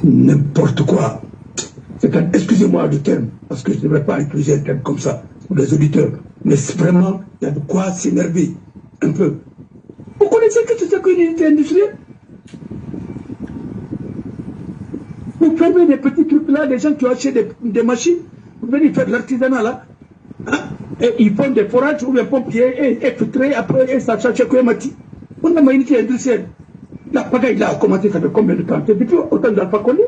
N'importe quoi. Excusez-moi du terme, parce que je ne devrais pas utiliser un terme comme ça pour les auditeurs. Mais vraiment, il y a de quoi s'énerver un peu. Vous connaissez que c'est qu'une unité industrielle? Vous fermez des petits trucs là, des gens qui ont acheté des machines, vous venez faire de l'artisanat là. Hein? Et ils font des forages ou des pompiers et filtrés, après et ça change que mati. On a une unité industrielle. La pagaille là a commencé ça fait combien de temps? Depuis autant d'Alpha Condé.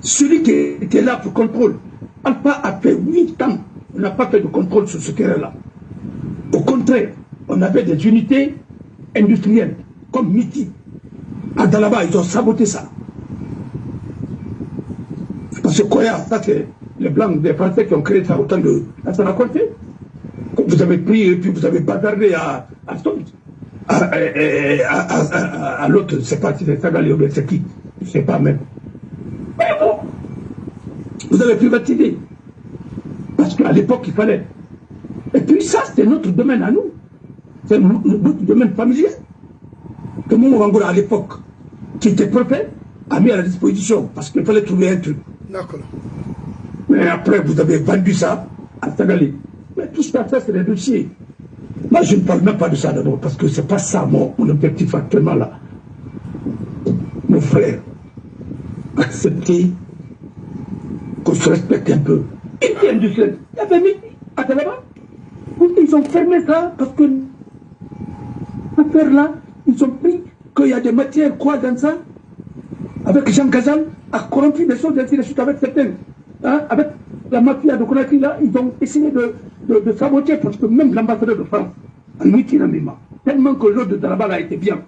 Celui qui était là pour contrôle, Alpha a fait 8 ans. On n'a pas fait de contrôle sur ce terrain-là. Au contraire, on avait des unités industrielles, comme Miti. À Dalaba, ils ont saboté ça. Parce que Koya, ça c'est les Blancs, des Français qui ont créé ça autant de... Ça a compté. Vous avez pris et puis vous avez bazardé à l'autre, c'est pas si c'est Sagali ou bien c'est qui, je ne sais pas même. Mais bon, vous avez privatisé. Parce qu'à l'époque, il fallait. Et puis ça, c'est notre domaine à nous. C'est notre domaine familial. Que Mouangura, à l'époque, qui était préfet, a mis à la disposition, parce qu'il fallait trouver un truc. D'accord. Mais après, vous avez vendu ça à Sagali. Mais tout ça, c'est les dossiers. Moi, je ne parle même pas de ça d'abord, parce que ce n'est pas ça mon objectif actuellement là. Mon frère, accepter qu'on se respecte un peu. Et industriel, il y avait mis à Talaba. Ils ont fermé ça parce que l'affaire là, ils ont pris qu'il y a des matières quoi dans ça. avec Jean Gazal, a corrompu les choses ainsi de suite avec certains. Hein, avec la mafia de Conakry, là, ils ont essayé de saboter, parce que même l'ambassadeur de France, en Mitinamima, tellement que l'autre de Darabal a été bien.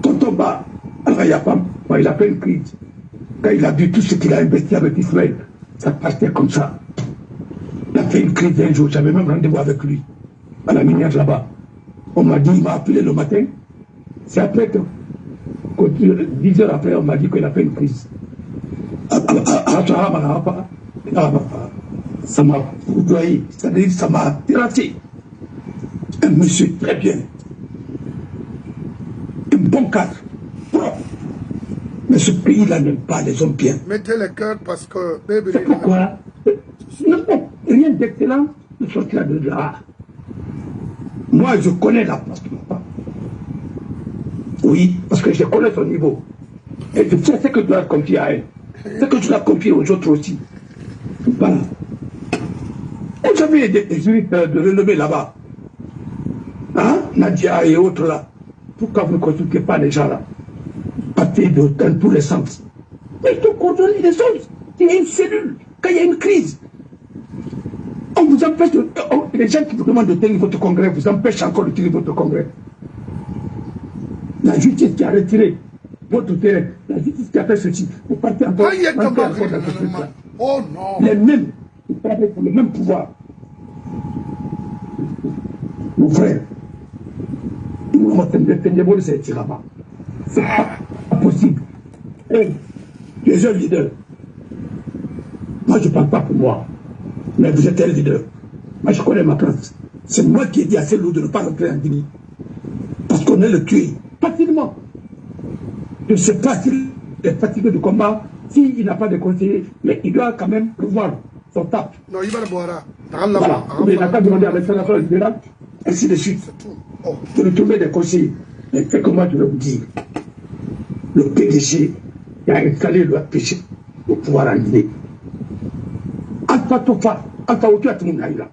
Tonton Ba, Al-Rayapam, il a fait une crise. Quand il a vu tout ce qu'il a investi avec Israël, ça partait comme ça. Il a fait une crise un jour, j'avais même rendez-vous avec lui, à la minière là-bas. On m'a dit, il m'a appelé le matin, c'est après que 10 heures après, on m'a dit qu'il a fait une crise. Ça m'a foudroyé, c'est-à-dire ça m'a terrassé. Un monsieur très bien, un bon cadre, propre. Mais ce pays-là n'aime pas les hommes bien. Mettez le cœur parce que... C'est pourquoi rien d'excellent ne sortira de là. Moi, je connais la place de mon papa. Oui, parce que je connais son niveau. Et je sais ce que je dois confier à elle. Ce que je dois confier aux autres aussi. Voilà. Vous avez des juristes de renommée là-bas. Hein? Nadia et autres là. Pourquoi vous ne consultez pas les gens là? Partez dans tous les sens. Mais il faut coordonner les choses. Il y a une cellule. Quand il y a une crise, on vous empêche de... les gens qui vous demandent de tenir votre congrès vous empêchent encore de tenir votre congrès. La justice qui a retiré votre terrain, la justice qui a fait ceci, vous partez encore, encore dans ce truc-là. Oh non. Les mêmes, ils travaillent pour le même pouvoir. Mon frère, c'est pas possible. Hey, tu es un leader. Moi, je ne parle pas pour moi. Mais vous êtes un leader. Moi, je connais ma place. C'est moi qui ai dit à ces loups de ne pas rentrer en Guinée. Parce qu'on est le tué. Facilement. Je ne sais pas s'il est fatigué du combat, s'il n'a pas de conseiller, mais il doit quand même revoir son tape. Non, il va le boire. Voilà. Mais il n'a pas demandé à l'international libéral, ainsi de suite. De retrouver des conseillers. Mais ce que moi je vais vous dire, le PDG qui a installé le péché au pouvoir en Guinée. Alpha Tofa, Alpha Otu Atumungaïla.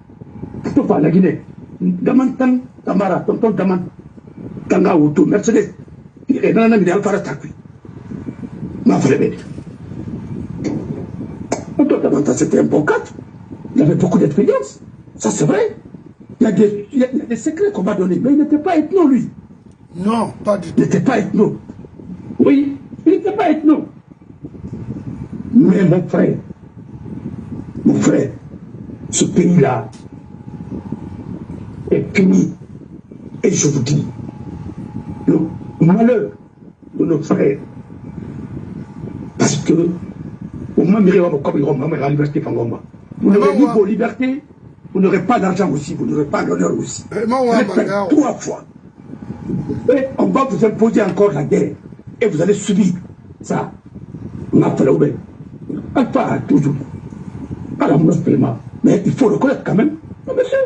Tofa, la Guinée. Damantan, Tamara, Tonton Daman, Tanga Otu, Mercedes. Il est dans la Alpha Ratakui. Ma frère. Tonton Damantan, c'était un bon cadre. Il avait beaucoup d'expérience. Ça, c'est vrai. Il y a des secrets qu'on m'a donnés. Mais il n'était pas ethno, lui. Non, pas du tout. Il n'était pas ethno. Oui, il n'était pas ethno. Mais mon frère, ce pays-là est fini. Et je vous dis, le malheur de nos frères, parce que, au moment où vous n'aurez ni vos libertés, vous n'aurez pas d'argent aussi, vous n'aurez pas l'honneur aussi. Vous allez faire 3 fois. Et on va vous imposer encore la guerre. Et vous allez subir ça. On a fait l'obé. Pas toujours. Pas la mauvaise paiement. Mais il faut reconnaître quand même. Non, monsieur,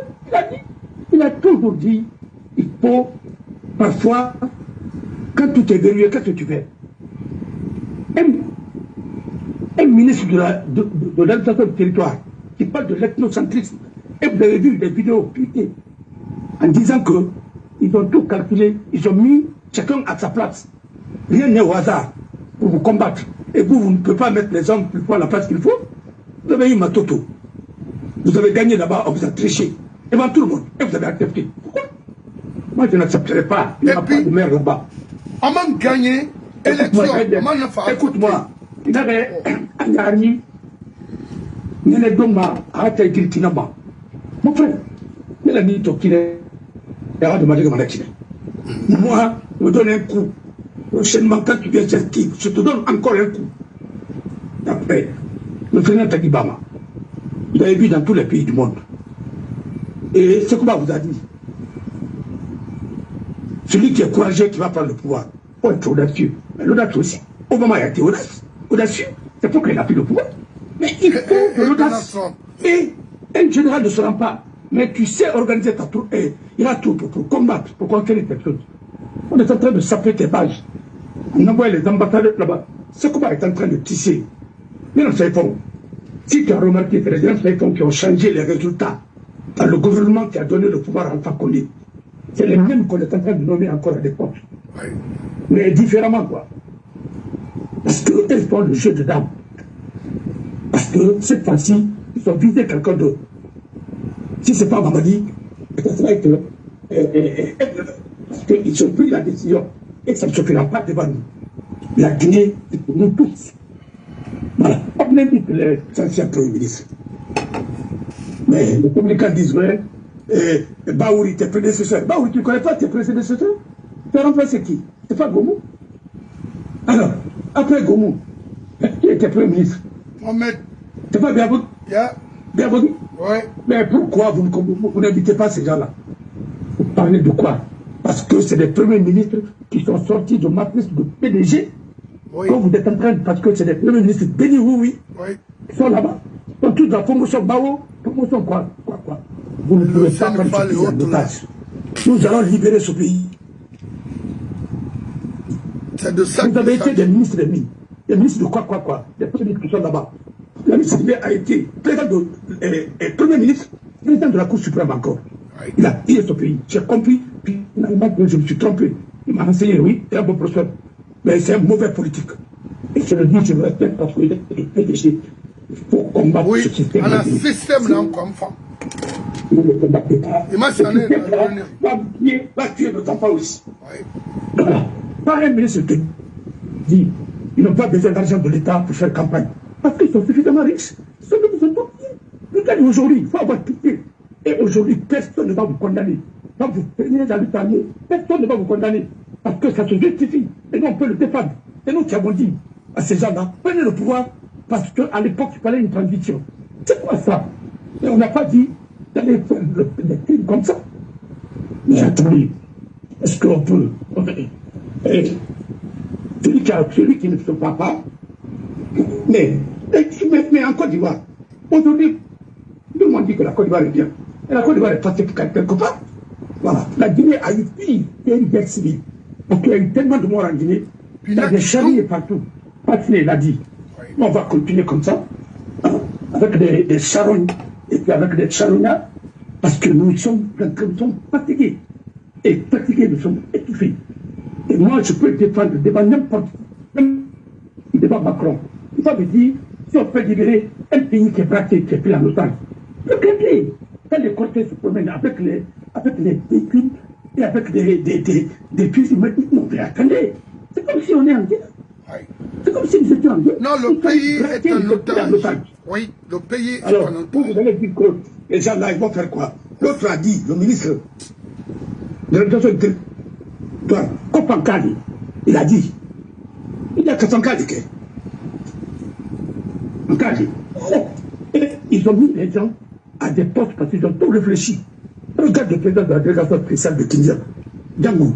il a toujours dit, il faut parfois, quand tout est verrouillé, qu'est-ce que tu fais? Un ministre de l'administration du territoire qui parle de l'ethnocentrisme. Et vous avez vu des vidéos publiées en disant que ils ont tout calculé, ils ont mis chacun à sa place. Rien n'est au hasard pour vous combattre. Et vous ne pouvez pas mettre les hommes plus à la place qu'il faut. Vous avez eu Matoto. Vous avez gagné là-bas, on vous a triché. Devant tout le monde. Et vous avez accepté. Pourquoi? Moi, je n'accepterai pas. Il n'y a pas de maire là-bas. On m'a gagné élection. Écoute-moi. Il avait un gagné. Il y a des mon frère, il a mis ton kiné. Il a demandé de m'en moi, je me donne un coup. Prochainement, quand tu viens chercher, je te donne encore un coup. Après, le président Tagibama, vous avez vu dans tous les pays du monde. Et ce qu'on vous a dit, celui qui est courageux, qui va prendre le pouvoir, faut être audacieux. Mais l'audace aussi. Obama a été audacieux. C'est pour qu'il a pris le pouvoir. Mais il faut de l'audace. Et un général ne se rend pas. Mais tu sais organiser ta troupe. Et il a tout pour combattre, pour conquérir quelque chose. On est en train de saper tes pages. On envoie les ambassadeurs là-bas. Ce qu'on est en train de tisser. Mais non, c'est fond. Si tu as remarqué que les gens qui ont changé les résultats dans le gouvernement qui a donné le pouvoir à Alpha Condé, c'est les mêmes qu'on est en train de nommer encore à l'époque. Oui. Mais différemment, quoi. La ils font le jeu de dames. Parce que cette fois-ci, ils ont visé quelqu'un d'autre. Si ce n'est pas Mamadi, ça sera que parce qu'ils ont pris la décision et ça ne se fera pas devant nous. La Guinée, c'est pour nous tous. Voilà. On même dit que les anciens premiers ministres. Mais les communicants disent, ouais, Baouri, tes prédécesseurs. Baouri, tu ne connais pas tes prédécesseurs? Tu as remplacé qui? C'est pas Gomu? Alors, après Gomu, qui était premier ministre? Mohamed. C'est pas Biabou? Biabou? Oui. Mais pourquoi vous n'invitez pas ces gens-là? Vous parlez de quoi? Parce que c'est les premiers ministres qui sont sortis de matrice de PDG. Oui. Quand vous êtes en train, parce que c'est les premiers ministres bénis, oui. Ils sont là-bas. Ils sont tous dans la promotion Bao, promotion quoi. Vous ne pouvez pas prendre en otage. Nous allons libérer ce pays. C'est de ça. Vous avez été des ministres des mines. Des ministres de quoi. Des premiers ministres qui sont là-bas. La ministre a été premier ministre, président de la Cour suprême encore. Oui. Il a pillé ce pays. J'ai compris, puis finalement je me suis trompé. Il m'a renseigné, oui, c'est un bon professeur. Mais c'est un mauvais politique. Et je le dis, je le respecte parce qu'il est PDG. Il faut combattre ce système. Oui, un système là, comme femme. Vous ne combattez pas. Il m'a sonné. Va tuer nos enfants aussi. Oui. Voilà. Pas un ministre qui dit ils n'ont pas besoin d'argent de l'État pour faire campagne. Parce qu'ils sont suffisamment riches. Ils sont besoin de regardez aujourd'hui, il faut avoir pitié. Et aujourd'hui, personne ne va vous condamner. Quand vous prenez dans l'Italie, personne ne va vous condamner. Parce que ça se justifie. Et nous, on peut le défendre. Et nous qui avons dit à ces gens-là, prenez le pouvoir, parce qu'à l'époque, il fallait une transition. C'est quoi ça? Et on n'a pas dit d'aller faire des crimes comme ça. Mais attendez, est-ce qu'on peut... celui qui ne se bat pas, mais en Côte d'Ivoire, aujourd'hui, tout le monde dit que la Côte d'Ivoire est bien. Et la Côte d'Ivoire est passée quelque part. Voilà. La Guinée a eu une guerre civile. Parce qu'il y a eu tellement de morts en Guinée. Il y a des charniers partout. Patiné l'a dit. Oui. On va continuer comme ça, avec des charognes, et puis avec des charognards, parce que nous sommes fatigués. Et fatigués, nous sommes étouffés. Et moi, je peux défendre devant n'importe qui, même devant Macron. Il va me dire, si on peut libérer un pays qui est braqué, qui est pris en otage, regardez, quand les cortèges se promènent avec les véhicules et avec des fusils, non, mais attendez, c'est comme si on est en guerre. Oui. C'est comme si nous étions en guerre. Non, le pays est en otage. Oui, le pays est en otage. Vous allez dire que les gens là, ils vont faire quoi? L'autre a dit, le ministre de l'éducation intérieure, Kopankali, il a dit, il y a 400 cas de guerre. Et ils ont mis les gens à des postes parce qu'ils ont tout réfléchi. Regarde le président de la délégation spéciale de Kenya, Django.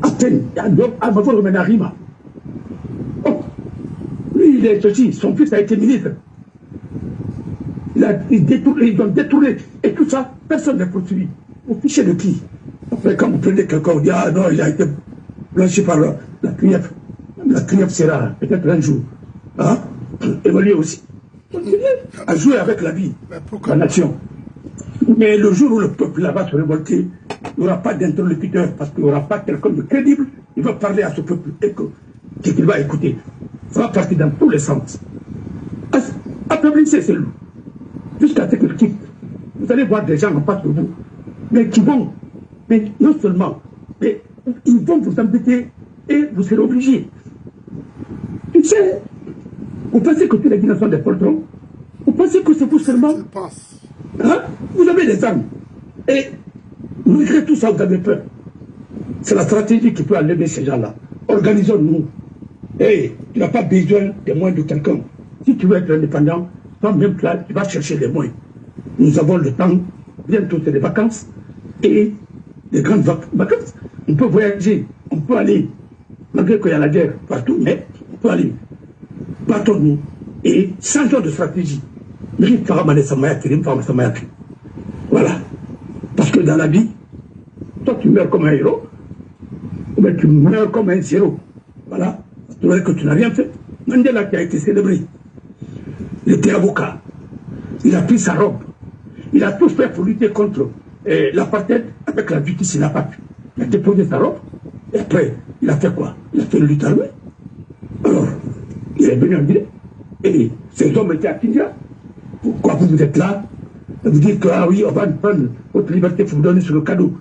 À peine, à Rima. Oh, lui, il est ceci, son fils a été ministre. Ils ont détourné. Et tout ça, personne n'est poursuivi. Vous fichez de qui? Après, quand vous prenez quelqu'un, vous dites, ah non, il a été blanchi par la CNIEF. La CNIEF sera peut-être un jour évoluer aussi. À jouer avec la vie, la nation. Mais le jour où le peuple là va se révolter, il n'y aura pas d'interlocuteur parce qu'il n'y aura pas quelqu'un de crédible. Il va parler à ce peuple et qu'il va écouter. Ça va partir dans tous les sens. Affaiblissez ce loup. Jusqu'à ce qu'il quitte. Vous allez voir des gens en face de vous, mais qui vont, mais non seulement, mais ils vont vous embêter et vous serez obligés. Tu sais, vous pensez que tous les Guinéens sont des poltrons? Vous pensez que c'est vous seulement? Je pense. Hein? Vous avez des armes. Et malgré tout ça, vous avez peur. C'est la stratégie qui peut enlever ces gens-là. Organisons-nous. Et tu n'as pas besoin des moyens de quelqu'un. Si tu veux être indépendant, toi-même, tu vas chercher les moyens. Nous avons le temps. Bientôt, c'est les vacances. Et les grandes vacances. On peut voyager. On peut aller. Malgré qu'il y a la guerre partout, mais on peut aller. Battons-nous. Et changeons de stratégie. Voilà. Parce que dans la vie, toi tu meurs comme un héros, ou bien tu meurs comme un zéro. Voilà. Tu vois que tu n'as rien fait. Mandela qui a été célébré, il était avocat. Il a pris sa robe. Il a tout fait pour lutter contre l'apartheid avec la justice. Il n'a pas pu. Il a déposé sa robe. Et après, il a fait quoi? Il a fait une lutte armée. Alors, êtes venus en Guinée. Et ces hommes étaient à Kindia. Pourquoi vous êtes là? Vous dites que, ah oui, on va prendre votre liberté pour vous donner sur le cadeau.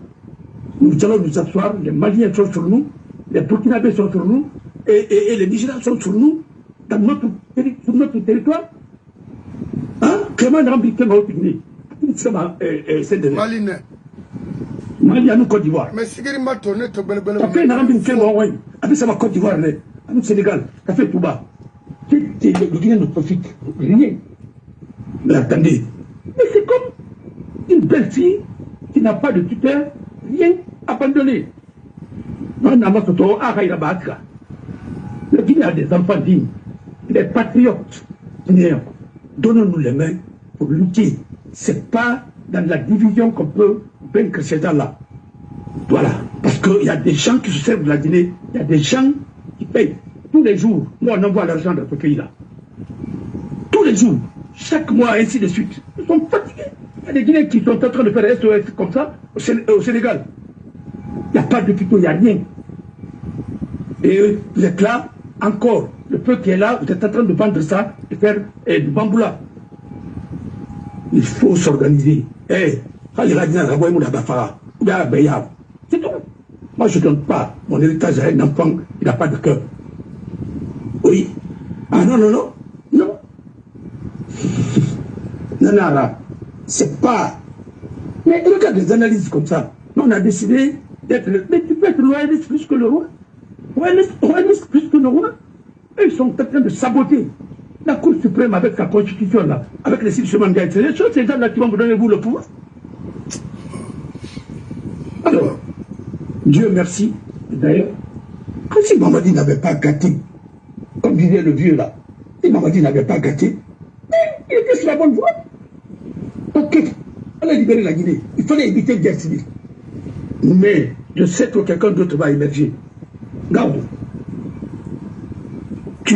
Nous allons nous asseoir, les Maliens sont sur nous, les Burkinabés sont sur nous, et les Nigériens sont sur nous, sur notre territoire. Hein? Comment Nambi Kema Guinée? Maline. Mali à nous Côte d'Ivoire. Mais si vous m'avez tourné, tu as Après, Nambi Kema Ouaï, après ça va Côte d'Ivoire, à nous Sénégal, ça fait tout bas. Le Guinée nous profite, rien. Mais attendez, mais c'est comme une belle fille qui n'a pas de tuteur, rien abandonné. Le Guinée a des enfants dignes, des patriotes guinéens. Donnons-nous les mains pour lutter. Ce n'est pas dans la division qu'on peut vaincre ces gens-là. Voilà. Parce qu'il y a des gens qui se servent de la Guinée, il y a des gens qui payent tous les jours. Nous, on envoie l'argent dans ce pays-là. Tous les jours, chaque mois, ainsi de suite. Ils sont fatigués. Il y a des Guinéens qui sont en train de faire SOS comme ça au Sénégal. Il n'y a pas d'hôpitaux, il n'y a rien. Et vous êtes là, encore, le peu qui est là, vous êtes en train de vendre ça, de faire du bambou là. Il faut s'organiser. C'est tout. Moi, je ne donne pas mon héritage à un enfant qui n'a pas de cœur. Oui. Ah non, non, non. Non. Non, non, non. C'est pas. Mais regarde des analyses comme ça. Nous, on a décidé d'être. Mais tu peux être royaliste plus que le roi. Royaliste plus que le roi. Et ils sont en train de saboter la Cour suprême avec sa constitution là, avec les institutions mondiales. C'est ces gens-là qui vont vous donner vous le pouvoir. Alors, Dieu merci. D'ailleurs, comme si Mamadi n'avait pas gâté, comme disait le vieux là, si Mamadi n'avait pas gâté, il était sur la bonne voie. Ok, on a libéré la Guinée. Il fallait éviter une guerre civile. Mais je sais que quelqu'un d'autre va émerger. Garde. Tu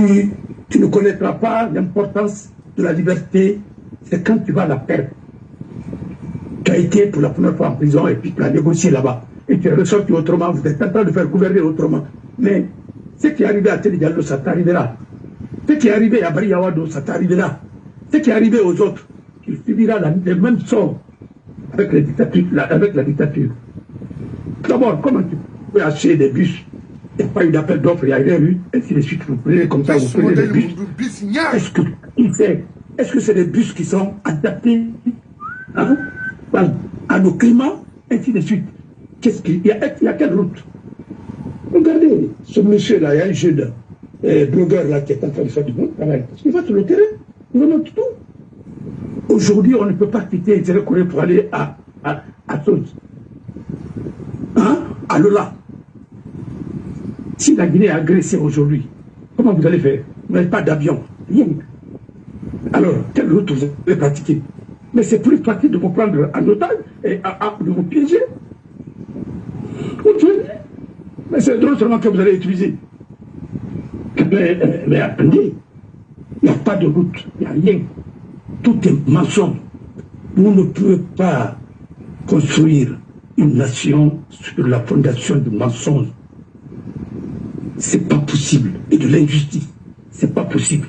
ne connaîtras pas l'importance de la liberté, c'est quand tu vas la perdre. Tu as été pour la première fois en prison et puis tu as négocié là-bas. Et tu es ressorti autrement, vous êtes en train de faire gouverner autrement. Mais ce qui est arrivé à Télé Diallo, ça t'arrivera. Ce qui est arrivé à Bari Yawado, ça t'arrivera. Ce qui est arrivé aux autres, tu subiras le même sort avec la dictature. D'abord, comment tu peux acheter des bus? Il n'y a pas eu d'appel d'offres, il n'y a rien eu, ainsi de suite, vous prenez comme ça, vous prenez des bus. Est-ce que c'est des bus qui sont adaptés hein, à nos climats, ainsi de suite? Il y a quelle route? Regardez, ce monsieur-là, il y a un jeune blogueur là qui est en train de faire du bon travail. Il va sur le terrain, il remonte tout. Aujourd'hui, on ne peut pas quitter les Corée pour aller à Sons. Hein? À Lola. Si la Guinée est agressée aujourd'hui, comment vous allez faire? Vous n'avez pas d'avion, rien. Alors, quelle route vous allez pratiquer? Mais c'est plus facile de vous prendre en otage et de vous piéger. Mais c'est le drone seulement que vous allez utiliser. Mais attendez, il n'y a pas de route, il n'y a rien. Tout est mensonge. Vous ne pouvez pas construire une nation sur la fondation du mensonge. C'est pas possible. Et de l'injustice. C'est pas possible.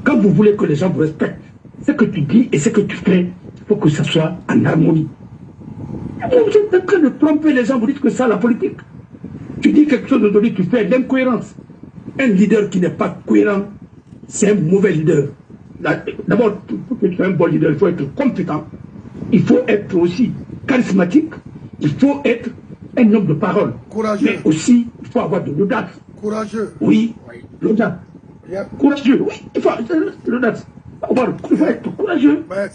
Quand vous voulez que les gens vous respectent, ce que tu dis et ce que tu fais, il faut que ça soit en harmonie. Vous êtes en train de tromper les gens, vous dites que ça, la politique. Tu dis quelque chose aujourd'hui, tu fais l'incohérence. Un leader qui n'est pas cohérent, c'est un mauvais leader. D'abord, pour que tu sois un bon leader, il faut être compétent. Il faut être aussi charismatique. Il faut être un homme de parole. Courageux. Mais aussi, il faut avoir de l'audace. Courageux. Oui, l'audace. Courageux, oui, il faut l'audace. Il faut être courageux. Mais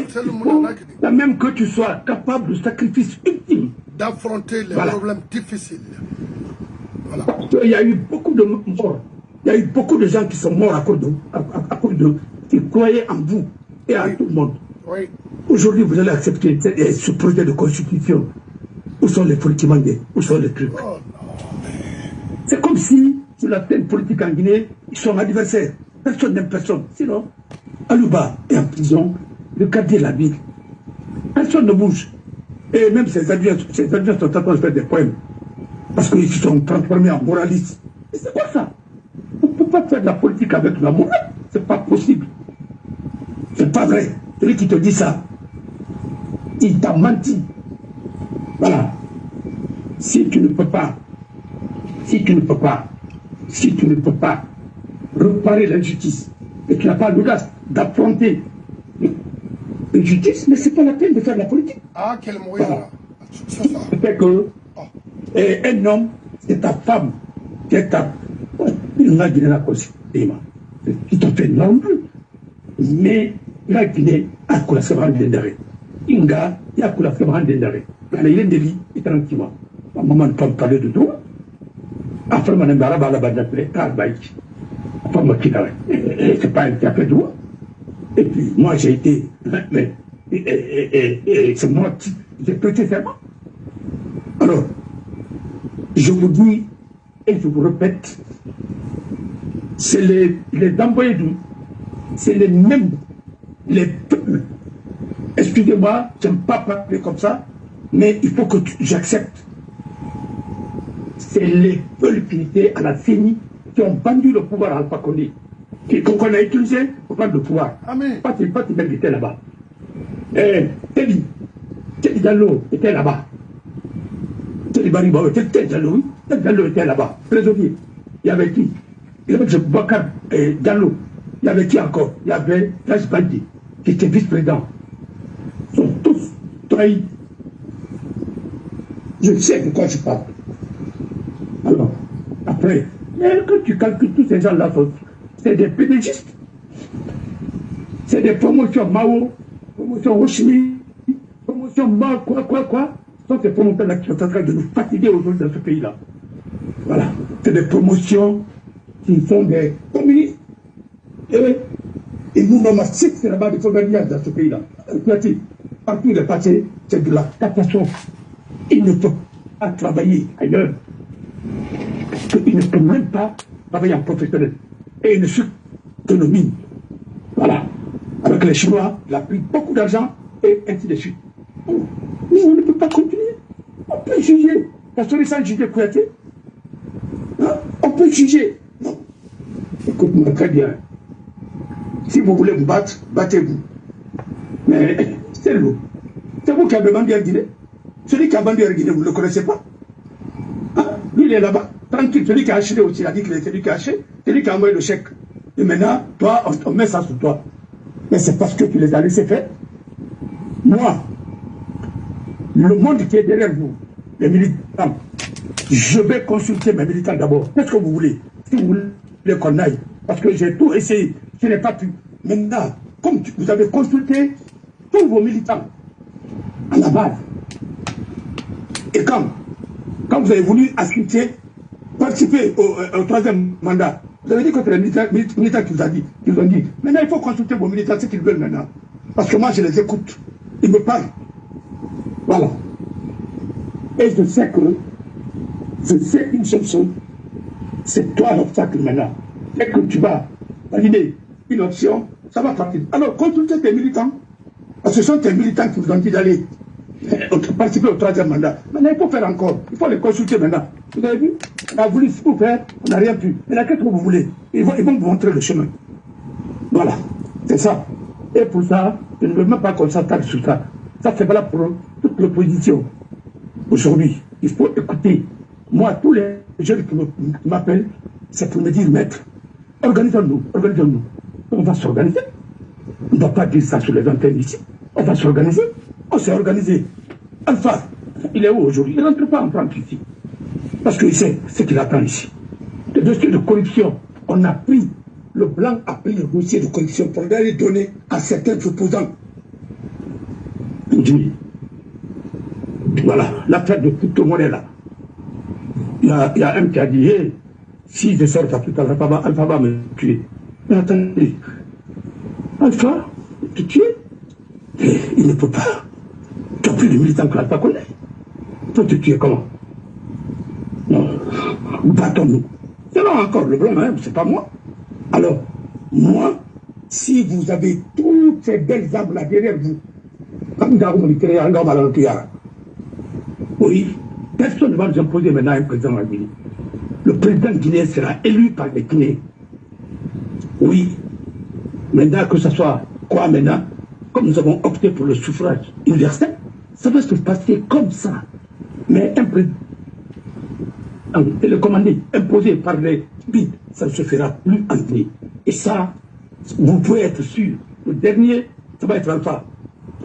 c'est le moment là même que tu sois capable de sacrifice ultime. D'affronter les problèmes difficiles. Voilà. Il y a eu beaucoup de morts. Il y a eu beaucoup de gens qui sont morts à cause de qui croyaient en vous et à tout le monde. Oui. Aujourd'hui, vous allez accepter ce projet de constitution. Où sont les politiques? Où sont les trucs? Oh, c'est comme si, sur la scène politique en Guinée, ils sont adversaires. Personne n'aime personne. Sinon, Alouba est en prison, le quartier de la ville. Personne ne bouge. Et même ces adjoints sont en train de faire des poèmes. Parce qu'ils se sont transformés en moralistes. Et c'est quoi ça? On ne peut pas faire de la politique avec la monnaie. C'est pas possible. C'est pas vrai. Celui qui te dit ça, il t'a menti. Voilà. Si tu ne peux pas réparer l'injustice, et tu n'as pas l'audace d'affronter l'injustice, mais c'est pas la peine de faire de la politique. Ah, quel moyen là. C'est que un homme, c'est ta femme, qui est ta... Il a Guinée la cause. Qui t'ont fait normal. Mais il a Guinée à quoi la semaine d'endare. Inga, il y a quoi la semaine d'endare. Il y a des lits, et tranquillement. Maman ne peut pas parler de tout. Après, on a un barab à la bande de Karbaïk. Après, moi qui l'avais. C'est pas elle qui a fait tout. Et puis, moi, j'ai été. Mais, c'est moi qui j'ai prêté serment. Alors, je vous dis, et je vous répète, c'est les envoyés d'où, c'est les mêmes, les peuples. Excusez-moi, je n'aime pas parler comme ça, mais il faut que j'accepte. C'est les peuples qui étaient à la CENI qui ont vendu le pouvoir à Alpha Condé, qu'on a utilisé pour prendre le pouvoir. Amen. Pas même était là-bas. Teddy Diallo était là-bas. Teddy Bariba, Teddy Diallo était là-bas. Prisonnier. Il y avait qui? Il y avait Bakar Diallo. Il y avait qui encore? Il y avait Raj Bandi, qui était vice-président. Ils sont tous trahis. Je sais de quoi je parle. Alors, après, quand tu calcules tous ces gens-là, c'est des pédagistes. C'est des promotions Mao, promotions Rochimi, promotions Mao, quoi. Ce sont ces promoteurs-là qui sont en train de nous fatiguer aujourd'hui dans ce pays-là. Voilà. C'est des promotions qui sont des communistes. Et nous, on a c'est là-bas des formations dans ce pays-là. Partout il est passé, c'est de la catastrophe. Il ne peut pas travailler ailleurs. Il ne peut même pas travailler en professionnel. Et il ne suit que nos mines. Voilà. Avec les Chinois, il a pris beaucoup d'argent et ainsi de suite. Mais on ne peut pas continuer. On peut juger. Personne sans juger Kouyaté. Hein? On peut juger. Non. Écoute-moi très bien. Si vous voulez vous battre, battez-vous. Mais c'est vous. C'est vous qui avez vendu à Guinée. Celui qui a vendu à Guinée, vous ne le connaissez pas. Hein? Lui, il est là-bas. Tranquille. Celui qui a acheté aussi, il a dit que c'est lui qui a acheté. C'est lui qui a envoyé le chèque. Et maintenant, toi, on met ça sur toi. Mais c'est parce que tu les as laissés faire. Moi, le monde qui est derrière vous, les militants, je vais consulter mes militants d'abord. Qu'est-ce que vous voulez? Si vous voulez qu'on aille. Parce que j'ai tout essayé. Je n'ai pas pu. Maintenant, comme vous avez consulté tous vos militants à la base, et quand vous avez voulu assister, participer au troisième mandat, vous avez dit que c'est les militants qui vous ont dit. Maintenant, il faut consulter vos militants, ce qu'ils veulent maintenant. Parce que moi, je les écoute. Ils me parlent. Voilà. Et je sais une seule chose. C'est toi l'obstacle maintenant. Dès que tu vas valider une option, ça va partir. Alors, consultez tes militants. Parce que ce sont tes militants qui vous ont dit d'aller participer au troisième mandat. Maintenant, il faut faire encore. Il faut les consulter maintenant. Vous avez vu? On a voulu tout faire, on n'a rien pu. Mais là, qu'est-ce que vous voulez? Ils vont vous montrer le chemin. Voilà. C'est ça. Et pour ça, je ne veux même pas qu'on s'attaque sur ça. Ça, c'est valable pour toute l'opposition. Aujourd'hui, il faut écouter. Moi, tous les jeunes qui m'appellent, c'est pour me dire, maître, organisons-nous. On va s'organiser. On ne va pas dire ça sur les antennes ici. On va s'organiser. On s'est organisé. Alpha, il est où aujourd'hui? Il ne rentre pas en France ici. Parce qu'il sait ce qu'il attend ici. Le dossier de corruption, on a pris, le blanc a pris le dossier de corruption pour aller donner à certains opposants. Voilà, l'affaire de crypto-monnaie là. Il y a un qui a dit, hey, si je sors ça tout à l'heure, Alpha va me tuer. Mais attendez, Alpha, te tuer? Il ne peut pas. Tu as plus de militants que Alpha connaît. Il peut te tuer comment? Non, battons-nous. C'est là encore le blanc, hein, c'est pas moi. Alors, moi, si vous avez toutes ces belles armes là derrière vous, oui, personne ne va nous imposer maintenant un président en Guinée. Le président guinéen sera élu par les Guinéens. Oui. Maintenant, que ce soit quoi maintenant, comme nous avons opté pour le suffrage universel, ça va se passer comme ça. Mais télécommandé, imposé par les bides, ça ne se fera plus entrer. Et ça, vous pouvez être sûr. Le dernier, ça va être Alpha.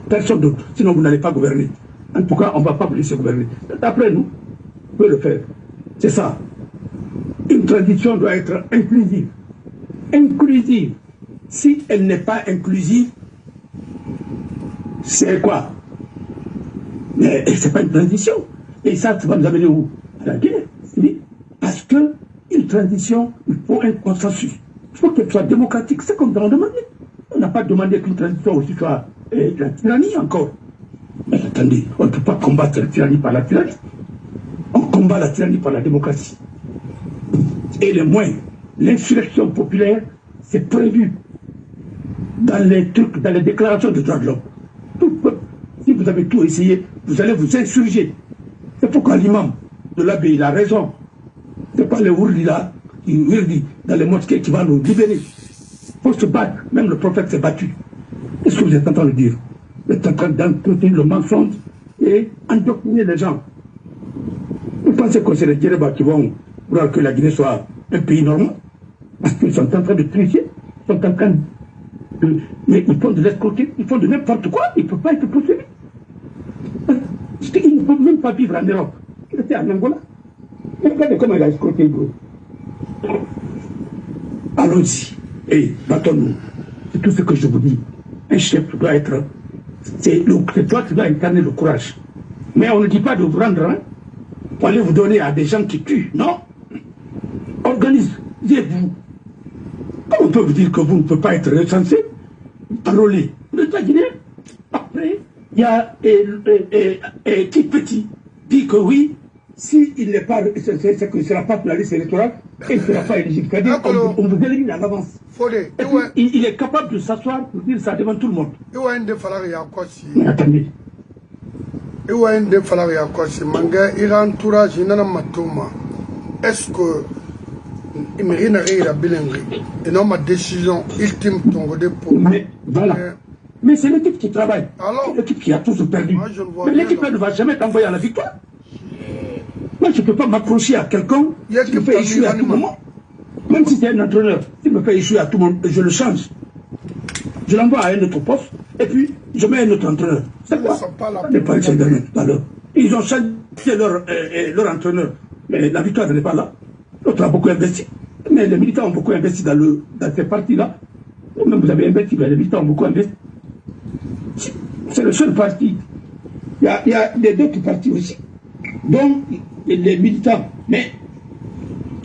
Personne d'autre. Sinon, vous n'allez pas gouverner. En tout cas, on ne va pas vous laisser gouverner. D'après nous, vous pouvez le faire. C'est ça. Une transition doit être inclusive. Inclusive. Si elle n'est pas inclusive, c'est quoi? Mais ce n'est pas une transition. Et ça va nous amener où? À la guerre. Parce qu'une transition, il faut un consensus. Il faut qu'elle soit démocratique. C'est comme nous avons demandé. On n'a pas demandé qu'une transition aussi soit la tyrannie encore. Mais attendez, on ne peut pas combattre la tyrannie par la tyrannie. On combat la tyrannie par la démocratie. Et les moyens, l'insurrection populaire, c'est prévu dans les trucs, dans les déclarations de droits de l'homme. Tout peuple, si vous avez tout essayé, vous allez vous insurger. C'est pourquoi l'imam de l'abbé, il a raison. Ce n'est pas les Ourdi là, qui Ourdi dans les mosquées qui va nous libérer. Il faut se battre. Même le prophète s'est battu. Qu'est-ce que vous êtes en train de dire? Vous êtes en train d'entretenir le mensonge et endoctriner les gens. Vous pensez que c'est les Djérébas qui vont vouloir que la Guinée soit un pays normal? Parce qu'ils sont en train de tricher, ils sont en train de... Mais ils font de l'escroquerie, ils font de n'importe quoi, ils ne peuvent pas être poursuivis. Ils ne peuvent même pas vivre en Europe. Il était en Angola. Regardez comment il a escroqué Hugo. Allons-y. Et battons-nous. C'est tout ce que je vous dis. Un chef doit être... C'est toi qui dois incarner le courage. Mais on ne dit pas de vous rendre, hein, pour aller vous donner à des gens qui tuent. Non. Organisez-vous. Comment on peut vous dire que vous ne pouvez pas être recensé, enrôlé? L'État guinéen. Après, il y a qui petit dit que oui, s'il n'est pas, c'est qu'il ne sera pas sur la liste électorale, il ne sera pas éligible. C'est-à-dire qu'on vous élimine à l'avance. Il est capable de s'asseoir pour dire ça devant tout le monde. Mais attendez. Est-ce que il et non ma décision ultime pour... Mais voilà. Mais c'est l'équipe qui travaille. C'est l'équipe qui a tous perdu. Mais l'équipe ne va jamais t'envoyer à la victoire. Moi, je ne peux pas m'accrocher à quelqu'un qui me fait échouer à tout moment. Même si c'est un entraîneur, s'il me fait échouer à tout moment, je le change. Je l'envoie à un autre poste, et puis je mets un autre entraîneur. C'est quoi? Ils ont changé leur entraîneur. Mais la victoire n'est pas là. L'autre a beaucoup investi. Mais les militants ont beaucoup investi dans ces partis-là. Même vous avez investi, mais les militants ont beaucoup investi. C'est le seul parti. Il y a d'autres partis aussi. Donc, les militants. Mais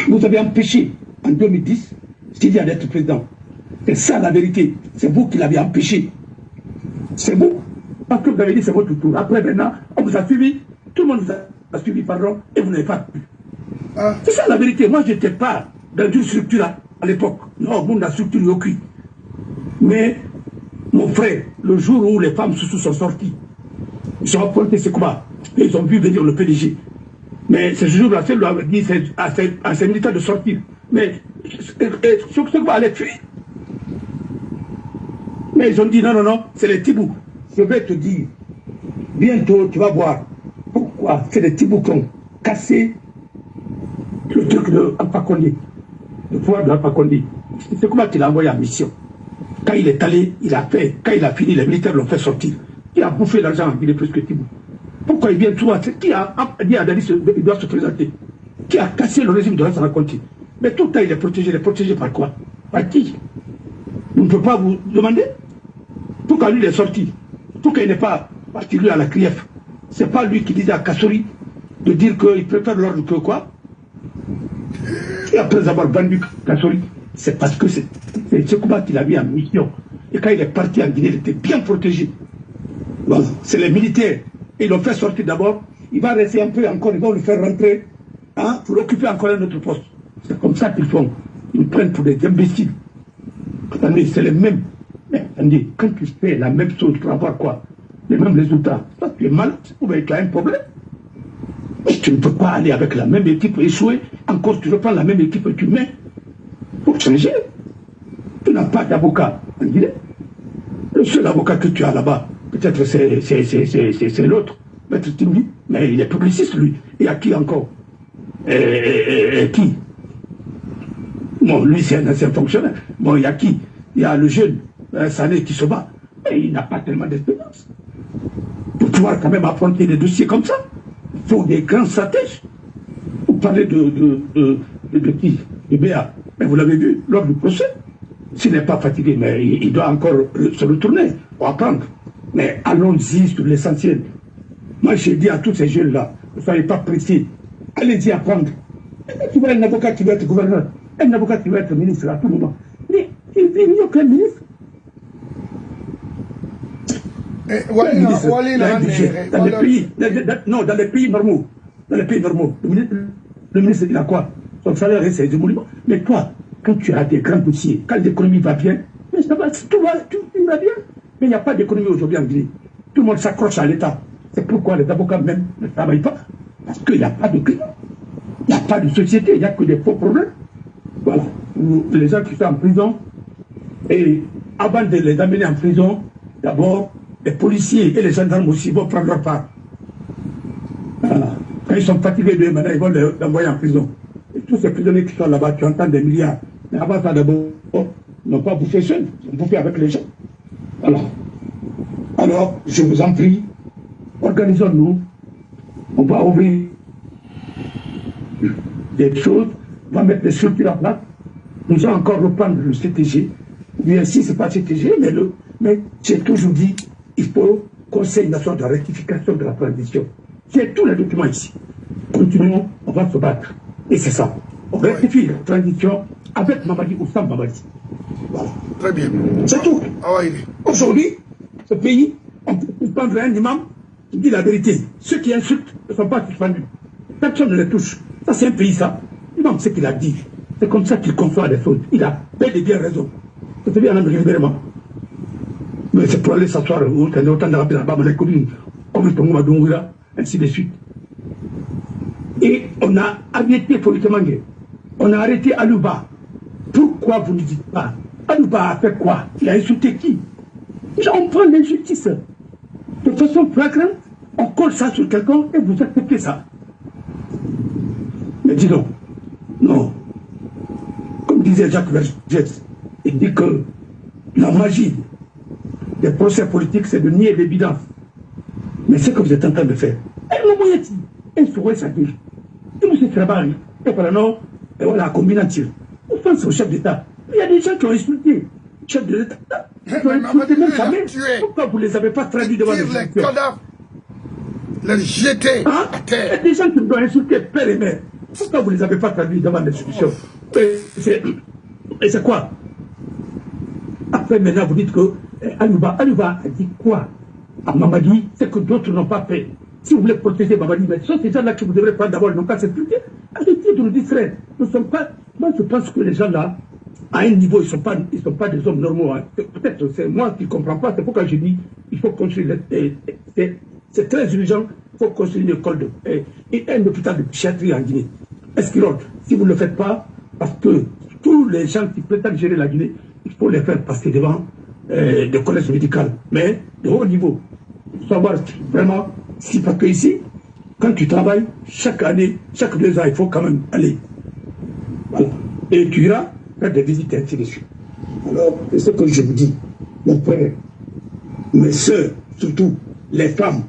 vous avez empêché en 2010 Syria d'être président. C'est ça la vérité. C'est vous qui l'avez empêché. C'est vous. Parce que vous avez dit c'est votre tour. Après maintenant, on vous a suivi. Tout le monde vous a suivi, pardon, et vous n'avez pas pu. C'est ça la vérité. Moi, je n'étais pas dans une structure à l'époque. Non, vous la structure est au cul. Mais, mon frère, le jour où les femmes sous sont sorties, ils sont apportés ces combats. Et ils ont vu venir le PDG. Mais ce jour-là, c'est lui a dit à ses militaires de sortir. Mais, ce combat allait fuir. Mais ils ont dit non, c'est les Tibous. Je vais te dire, bientôt tu vas voir pourquoi c'est les Tibous qui ont cassé le truc de Alpha Condé, le pouvoir de Alpha Condé. C'est comment qu'il a envoyé en mission. Quand il est allé, il a fait, quand il a fini, les militaires l'ont fait sortir. Il a bouffé l'argent, il est presque Tibou. Pourquoi il vient tout? Qui a dit à Dali qu'il doit se présenter? Qui a cassé le régime de Lansana Conté? Mais tout le temps il est protégé par quoi? Par qui? On ne peut pas vous demander? Pourquoi lui il est sorti? Pourquoi il n'est pas parti lui à la CRIEF? C'est pas lui qui disait à Kassori de dire qu'il préfère l'ordre que quoi? Et après avoir vendu Kassori, c'est parce que c'est ce combat qu'il a mis en mission. Et quand il est parti en Guinée, il était bien protégé. Bon, c'est les militaires. Ils l'ont fait sortir d'abord. Il va rester un peu encore, ils vont le faire rentrer, hein, pour occuper encore un autre poste. C'est comme ça qu'ils font. Ils prennent pour des imbéciles. Attendez, c'est les mêmes. Mais attendez, quand tu fais la même chose pour avoir quoi? Les mêmes résultats, toi tu es malade ou bien tu as un problème. Mais tu ne peux pas aller avec la même équipe échouer. Encore tu reprends la même équipe et tu mets. Pour changer. Tu n'as pas d'avocat en Guinée. Le seul avocat que tu as là-bas, peut-être c'est l'autre, Maître Timbi, mais il est publiciste, lui. Et à qui encore? Qui? Bon, lui, c'est un ancien fonctionnaire. Bon, il y a qui? Il y a le jeune Sané qui se bat. Et il n'a pas tellement d'expérience. Pour pouvoir quand même affronter des dossiers comme ça, il faut des grands stratèges. Vous parlez de qui? De Béa. Mais vous l'avez vu lors du procès. S'il n'est pas fatigué, mais il doit encore se retourner pour apprendre. Mais allons-y sur l'essentiel. Moi, j'ai dit à tous ces jeunes-là, ne soyez pas pressés. Allez-y apprendre. Tu vois un avocat qui va être gouverneur, un avocat qui va être ministre à tout moment. Mais il n'y a aucun ministre. Dans les pays normaux, le ministre il a quoi? Son salaire c'est des monuments. Mais toi, quand tu as des grands dossiers, quand l'économie va bien, tout va bien. Mais il n'y a pas d'économie aujourd'hui en Guinée. Tout le monde s'accroche à l'État. C'est pourquoi les avocats même ne travaillent pas. Parce qu'il n'y a pas de clients. Il n'y a pas de société, il n'y a que des faux problèmes. Voilà. Les gens qui sont en prison, et avant de les amener en prison, d'abord, les policiers et les gendarmes aussi vont prendre leur part. Voilà. Quand ils sont fatigués d'eux, maintenant, ils vont les envoyer en prison. Et tous ces prisonniers qui sont là-bas, tu entends des milliards. Mais avant ça, d'abord, ils n'ont pas bouffé seuls, ils ont bouffé avec les gens. Voilà. Alors, je vous en prie, organisons-nous. On va ouvrir des choses, on va mettre des structures en place. Nous allons encore reprendre le CTG. Lui ainsi, ce n'est pas CTG, mais j'ai toujours dit, il faut Conseil national de rectification de la transition. J'ai tous les documents ici. Continuons, on va se battre. Et c'est ça. On rectifie la transition avec Mamadi ou sans Mamadi. Voilà. Très bien. C'est tout. Aujourd'hui, ce pays, on peut prendre un imam qui dit la vérité. Ceux qui insultent ne sont pas suspendus. Personne ne les touche. Ça, c'est un pays, ça. L'imam, ce qu'il a dit. C'est comme ça qu'il conçoit les choses. Il a bel et bien raison. C'est bien, vraiment. Mais c'est pour aller s'asseoir autant d'arabes là-bas, les communes, comme le ainsi de suite. Et on a arrêté Politemangue. On a arrêté Alouba. Pourquoi vous ne dites pas? Alouba a fait quoi? Il a insulté qui? On prend l'injustice. De façon flagrante, on colle ça sur quelqu'un et vous acceptez ça. Mais dis donc, non. Comme disait Jacques Vergès, il dit que la magie des procès politiques, c'est de nier l'évidence. Mais c'est ce que vous êtes en train de faire. Et ça dit. Et vous êtes travaillé. Et voilà, non. Et voilà, combinature. On pense au chef d'État. Il y a des gens qui ont insulté le chef de l'État. Ils ont insulté même sa mère. Pourquoi vous ne les avez pas traduits devant les gens? Les jeter à terre. Il y a des gens qui ont insulté père et mère. Pourquoi vous ne les avez pas traduits devant l'institution? Et c'est quoi? Après, maintenant, vous dites que Alouba a dit quoi à Mamadi? C'est que d'autres n'ont pas fait. Si vous voulez protéger Mamadi, mais ce sont ces gens-là que vous devrez prendre d'abord, ils n'ont pas s'expliquer. Arrêtez de nous distraire. Nous ne sommes pas. Moi, je pense que les gens-là, à un niveau, ils ne sont pas des hommes normaux. Hein. Peut-être c'est moi qui ne comprends pas. C'est pourquoi je dis il faut construire. C'est très urgent. Il faut construire une école et un hôpital de psychiatrie en Guinée. Esquirol, si vous ne le faites pas, parce que tous les gens qui prétendent gérer la Guinée, il faut les faire passer devant des collèges médicaux, mais de haut niveau. Savoir vraiment, si parce que ici, quand tu travailles, chaque année, chaque 2 ans, il faut quand même aller. Voilà. Et tu iras faire des visites et ainsi de suite. Alors, c'est ce que je vous dis, mon frère, mes soeurs, surtout les femmes,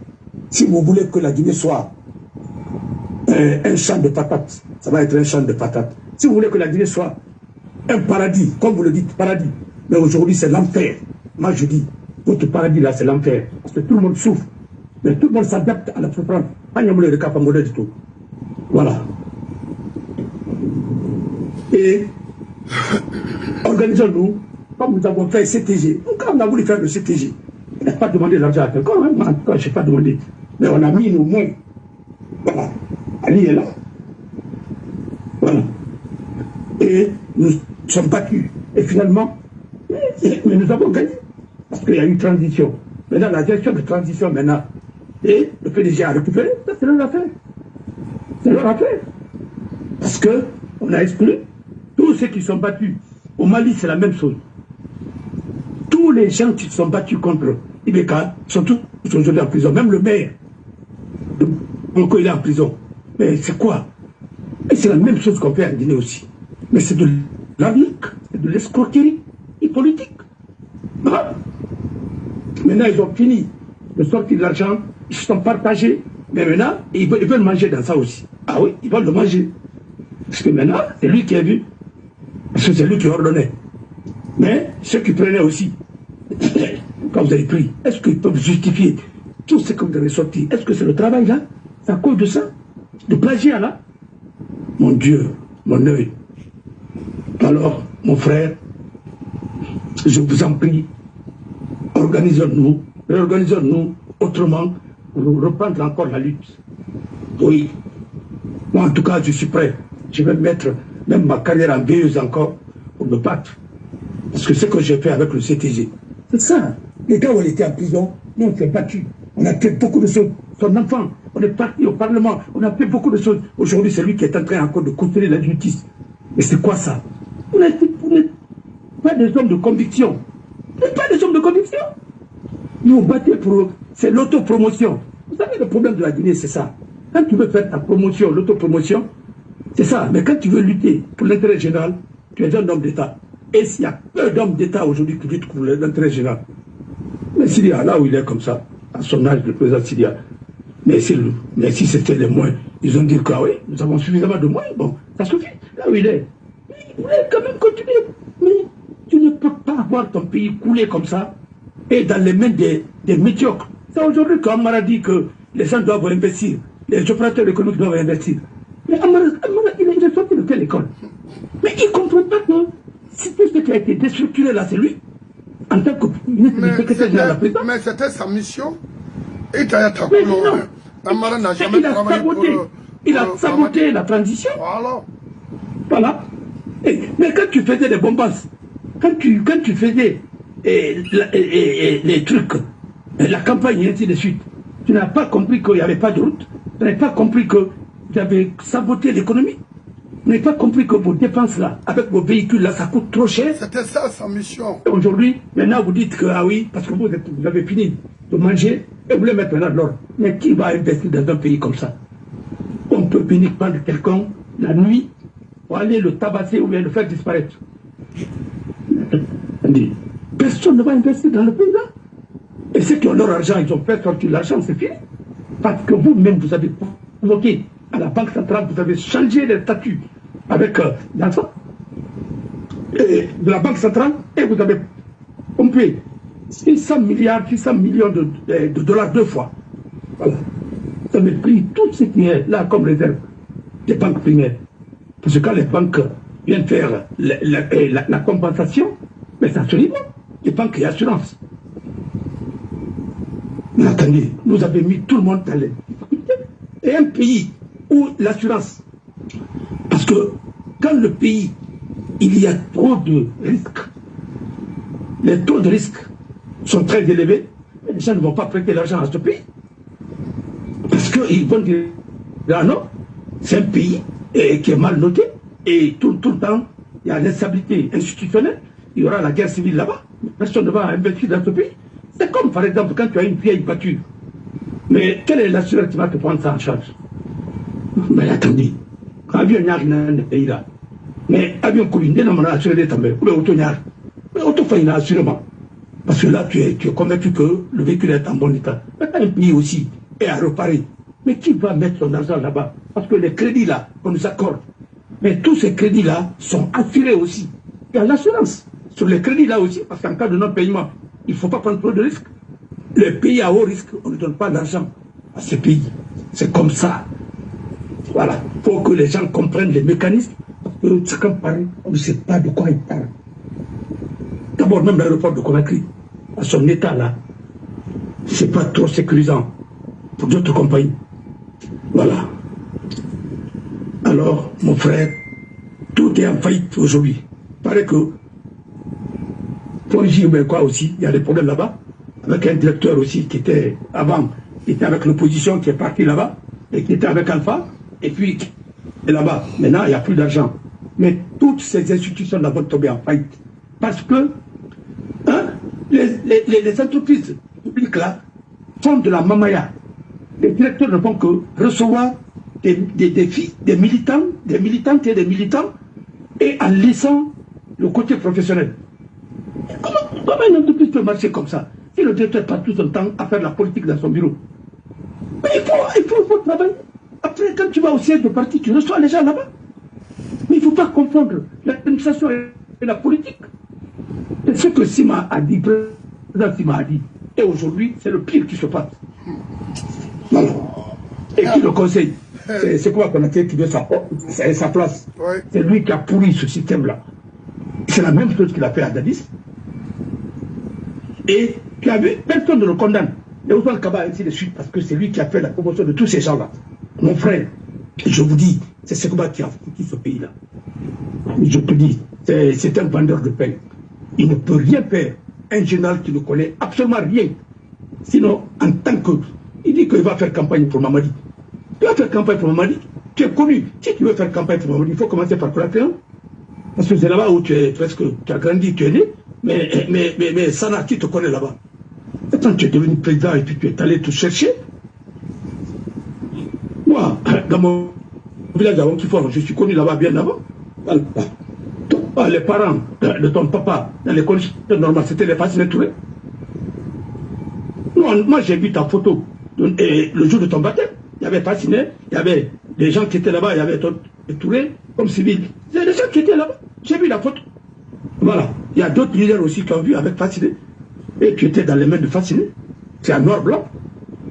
si vous voulez que la Guinée soit un champ de patates, ça va être un champ de patates. Si vous voulez que la Guinée soit un paradis, comme vous le dites, paradis, mais aujourd'hui c'est l'enfer. Moi je dis, votre paradis là c'est l'enfer, parce que tout le monde souffre, mais tout le monde s'adapte à la souffrance. Pas de cap à modèle du tout. Voilà. Et organisons-nous, comme nous avons fait CTG. Quand on a voulu faire le CTG, on n'a pas demandé l'argent à quelqu'un, hein? En tout cas, je n'ai pas demandé. Mais on a mis nos moyens. Voilà. Ali est là. Voilà. Et nous sommes battus. Et finalement, mais nous avons gagné. Parce qu'il y a eu une transition. Maintenant, la gestion de transition, maintenant, et le PDG a récupéré, ça c'est leur affaire. C'est leur affaire. Parce qu'on a exclu tous ceux qui sont battus. Au Mali, c'est la même chose. les gens qui se sont battus contre Ibeka sont tous aujourd'hui en prison. Même le maire, il est en prison. Mais c'est quoi? Et c'est la même chose qu'on fait en Guinée aussi. Mais c'est de l'arnaque, c'est de l'escroquerie politique. Ah. Maintenant, ils ont fini de sortir de l'argent, ils se sont partagés, mais maintenant, ils veulent manger dans ça aussi. Ah oui, ils veulent le manger. Parce que maintenant, c'est lui qui a vu, parce que c'est lui qui ordonnait. Mais ceux qui prenaient aussi, quand vous avez pris, est-ce qu'ils peuvent justifier tout ce que vous avez sorti? Est-ce que c'est le travail là? C'est à cause de ça? De plagiat là? Mon Dieu, mon œil. Alors, mon frère, je vous en prie, organisons-nous, réorganisons-nous autrement pour reprendre encore la lutte. Oui. Moi, en tout cas, je suis prêt. Je vais mettre même ma carrière en veilleuse encore pour me battre. Parce que ce que j'ai fait avec le CTG, c'est ça. Les gars où il était en prison, nous on s'est battus. On a fait beaucoup de choses. Son enfant, on est parti au Parlement, on a fait beaucoup de choses. Aujourd'hui, c'est lui qui est en train encore de construire la justice. Et c'est quoi ça? Vous n'êtes pas des hommes de conviction. Vous n'êtes pas des hommes de conviction. Nous battez pour... C'est l'autopromotion. Vous savez, le problème de la Guinée, c'est ça. Quand tu veux faire ta promotion, l'autopromotion, c'est ça. Mais quand tu veux lutter pour l'intérêt général, tu es un homme d'État. Et s'il y a peu d'hommes d'État aujourd'hui qui luttent pour l'intérêt général. Mais Syria, là où il est comme ça, à son âge, le président Syria, mais si c'était les moyens, ils ont dit que oui, nous avons suffisamment de moyens, bon, ça suffit, là où il est. Mais il voulait quand même continuer. Mais tu ne peux pas avoir ton pays coulé comme ça et dans les mains des médiocres. C'est aujourd'hui qu'Amara dit que les gens doivent investir, les opérateurs économiques doivent investir. Mais Amara, il est sorti de quelle école? Mais il ne comprend pas que si tout ce qui a été déstructuré là, c'est lui. En tant que ministre du secrétaire général de la présidence. Mais c'était sa mission. Et il a saboté la transition. Voilà. Mais quand tu faisais des bombasses, quand tu faisais les trucs, la campagne et ainsi de suite, tu n'as pas compris qu'il n'y avait pas de route. Tu n'avais pas compris que tu avais saboté l'économie. Vous n'avez pas compris que vos dépenses là, avec vos véhicules là, ça coûte trop cher. C'était ça sa mission. Aujourd'hui, maintenant vous dites que ah oui, parce que vous avez fini de manger et vous voulez mettre maintenant de l'ordre. Mais qui va investir dans un pays comme ça? On peut venir prendre quelqu'un la nuit pour aller le tabasser ou bien le faire disparaître. Personne ne va investir dans le pays là. Et ceux qui ont leur argent, ils ont fait sortir l'argent, c'est fini. Parce que vous-même, vous avez provoqué à la Banque centrale, vous avez changé les statuts avec l'enfant de la Banque centrale et vous avez pompé 600 millions de dollars deux fois. Voilà. Vous avez pris tout ce qui est là comme réserve des banques primaires. Parce que quand les banques viennent faire la compensation, mais c'est absolument les banques et assurances. Mais attendez, vous avez mis tout le monde dans les difficultés. Et un pays où l'assurance, parce que quand le pays, il y a trop de risques, les taux de risque sont très élevés, les gens ne vont pas prêter l'argent à ce pays. Parce qu'ils vont dire, ah non, c'est un pays qui est mal noté, et tout le temps, il y a l'instabilité institutionnelle, il y aura la guerre civile là-bas, personne ne va investir dans ce pays. C'est comme par exemple quand tu as une vieille voiture, mais quel est l'assureur qui va te prendre ça en charge? Mais attendez, avion n'y a rien dans le pays là. Mais avion combien on a assuré des tombées, ou auto n'y a. Mais auto fait un assurement. Parce que là, tu es convaincu que le véhicule est en bon état. Mais un pays aussi est à reparer. Mais qui va mettre son argent là-bas? Parce que les crédits là, qu'on nous accorde, mais tous ces crédits là sont assurés aussi. Il y a l'assurance sur les crédits là aussi, parce qu'en cas de non-paiement, il ne faut pas prendre trop de risques. Les pays à haut risque, on ne donne pas d'argent à ces pays. C'est comme ça. Voilà. Il faut que les gens comprennent les mécanismes. Chacun parle, on ne sait pas de quoi il parle. D'abord, même l'aéroport de Conakry, à son état là, c'est pas trop sécurisant pour d'autres compagnies. Voilà. Alors, mon frère, tout est en faillite aujourd'hui. Il paraît que, pour J, mais quoi aussi, il y a des problèmes là-bas, avec un directeur aussi qui était avant, qui était avec l'opposition, qui est parti là-bas, et qui était avec Alpha, et puis, et là-bas, maintenant, il n'y a plus d'argent. Mais toutes ces institutions là vont tomber en faillite. Parce que, hein, les les entreprises publiques là font de la mamaya. Les directeurs ne font que recevoir des militants, des militantes et des militants, et en laissant le côté professionnel. Comment une entreprise peut marcher comme ça? Si le directeur passe tout son temps à faire la politique dans son bureau. Mais il faut travailler. Après, quand tu vas au siège de parti, tu reçois les gens là-bas. Mais il ne faut pas confondre l'administration et la politique. C'est ce que Sima a dit, le président Sima a dit. Et aujourd'hui, c'est le pire qui se passe. Voilà. Et qui le conseille? C'est quoi qu'on a fait qui veut sa place? Ouais. C'est lui qui a pourri ce système-là. C'est la même chose qu'il a fait à Dadis. Et personne ne le condamne. Et Ousmane Kaba, ainsi de suite, parce que c'est lui qui a fait la promotion de tous ces gens-là. Mon frère, je vous dis, c'est ce combat qui a foutu ce pays-là. Je te dis, c'est un vendeur de pain. Il ne peut rien faire. Un général qui ne connaît absolument rien. Sinon, en tant que... Il dit qu'il va faire campagne pour Mamadi. Tu vas faire campagne pour Mamadi. Tu es connu. Si tu veux faire campagne pour Mamadi, il faut commencer par Kouratéan. Parce que c'est là-bas où tu as grandi, tu es né. Mais Sana, qui te connaît là-bas? Attends, tu es devenu président et puis tu es allé te chercher. Moi, dans mon village avant Kifon, je suis connu là-bas bien avant. Les parents de ton papa, dans les conditions normales, c'était les Fascinés Touré. Moi, j'ai vu ta photo le jour de ton baptême. Il y avait Fasciné, il y avait des gens qui étaient là-bas, il y avait Touré comme civil. Il y a des gens qui étaient là-bas. J'ai vu la photo. Voilà. Il y a d'autres leaders aussi qui ont vu avec Fasciné. Et tu étais dans les mains de Fasciné. C'est un noir blanc.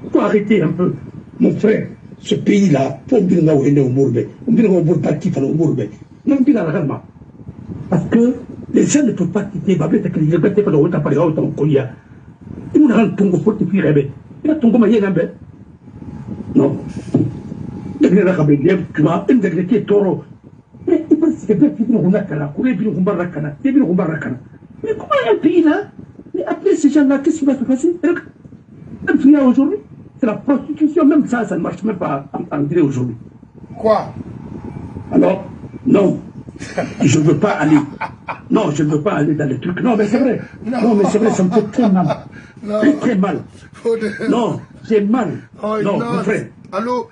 Il faut arrêter un peu. Mon frère, ce pays-là, il faut dire que nous sommes au Mourbe. On dit que nous sommes partis au Mourbe. Non, on dit là, parce que les gens ne peuvent pas quitter. Babé, c'est que les gens ne peuvent pas parler autant qu'on y a. Ils nous rendent Tongo pour te faire rêver. Il y a Tongo Maïen en bête. Non. Il y a une degré qui est taureau. Mais il faut que c'est bien qu'il y ait un rakana. Mais comment il y a un pays là? Mais après ces gens-là, qu'est-ce qui va se passer? Même s'il y a aujourd'hui, c'est la prostitution. Même ça ne marche même pas en Guinée aujourd'hui. Quoi? Alors, non. Je ne veux pas aller. Non, je ne veux pas aller dans les trucs. Non, mais c'est vrai. Non, mais c'est vrai, ça me fait très mal. Très mal. Non, j'ai mal. Oh, non, mon frère. Allô?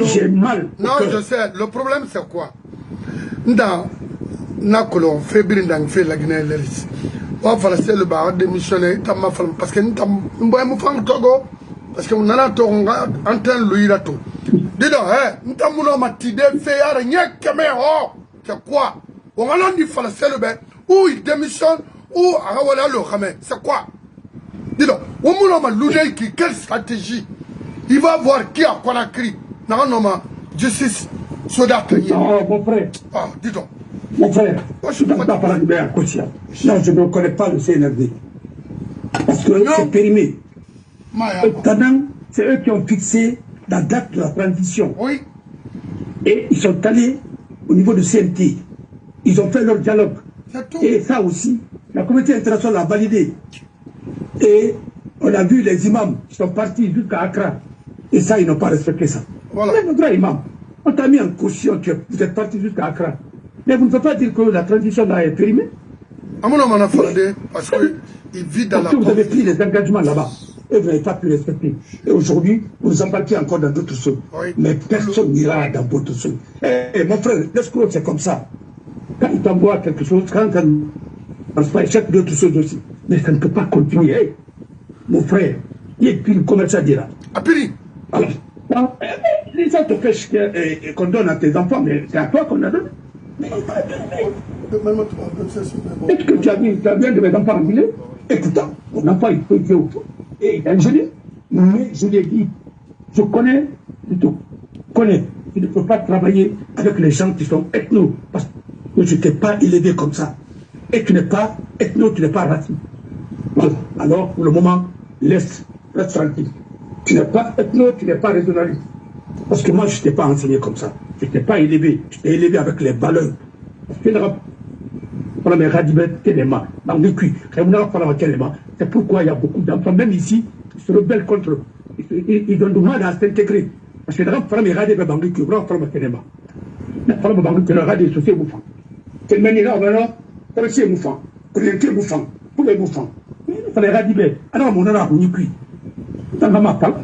J'ai mal. Non, je sais. Le problème, c'est quoi? Dans Nakolo, février, dans la Guinée, on va faire le bar démissionner. Parce que nous avons fait Togo. Parce qu'on a en train de lui tout. Dis donc, nous avons fait rien que c'est quoi? On a dit faire le bar. Ou il démissionne, ou voilà le ramène. C'est quoi? Dis donc, on a l'ouné qui, quelle stratégie? Il va voir qui a Conakry. Non, justice, soldat. Non, mon frère. Ah, dis donc. Mon frère, je ne peux pas parler de Kotia. Non, je ne connais pas le CNRD. Parce que c'est périmé. C'est eux qui ont fixé la date de la transition. Oui. Et ils sont allés au niveau de CNT. Ils ont fait leur dialogue. Et ça aussi, la communauté internationale a validé. Et on a vu les imams qui sont partis jusqu'à Accra. Et ça, ils n'ont pas respecté ça. Voilà. Mais notre imam, on t'a mis en caution, vous êtes partis jusqu'à Accra. Mais vous ne pouvez pas dire que la transition là est périmée. Parce qu'il vit dans la... Parce que vous avez pris les engagements là-bas. Et vous n'avez pas pu respecter. Et aujourd'hui, vous embarquez encore dans d'autres choses. Oui. Mais personne n'ira dans d'autres choses. Et mon frère, l'escroc, c'est comme ça. Quand il t'envoie quelque chose, quand il cherche d'autres choses aussi. Mais ça ne peut pas continuer. Hey, mon frère, il est pile comme ça dira. Apiri. Alors, les gens te pêchent qu'on donne à tes enfants, mais c'est à toi qu'on a donné. Est-ce que tu as bien de mes enfants en Guinée? Écoute, mon enfant, il peut être au fond. Et il est ingénieur. Mais je l'ai dit, je connais tout. Tu ne peux pas travailler avec les gens qui sont ethno. Parce que je ne t'ai pas élevé comme ça. Et tu n'es pas ethno, tu n'es pas raciste. Voilà. Alors, pour le moment, reste tranquille. Tu n'es pas ethno, tu n'es pas régionaliste. Parce que moi, je ne t'ai pas enseigné comme ça. Je ne t'ai pas élevé. Je t'ai élevé avec les valeurs. C'est pourquoi il y a beaucoup d'enfants, même ici, qui se rebellent contre eux. Ils ont du mal à s'intégrer. Parce que les enfants ne regardent pas Bangui, ils regardent pas Bangui. Les enfants Bangui, ils regardent les sociétés bouffants. C'est le même là, voilà, c'est le bouffant, pour les bouffants, pour les bouffants. fallait radiber. Alors, mon a Rouniqui, dans ma parole,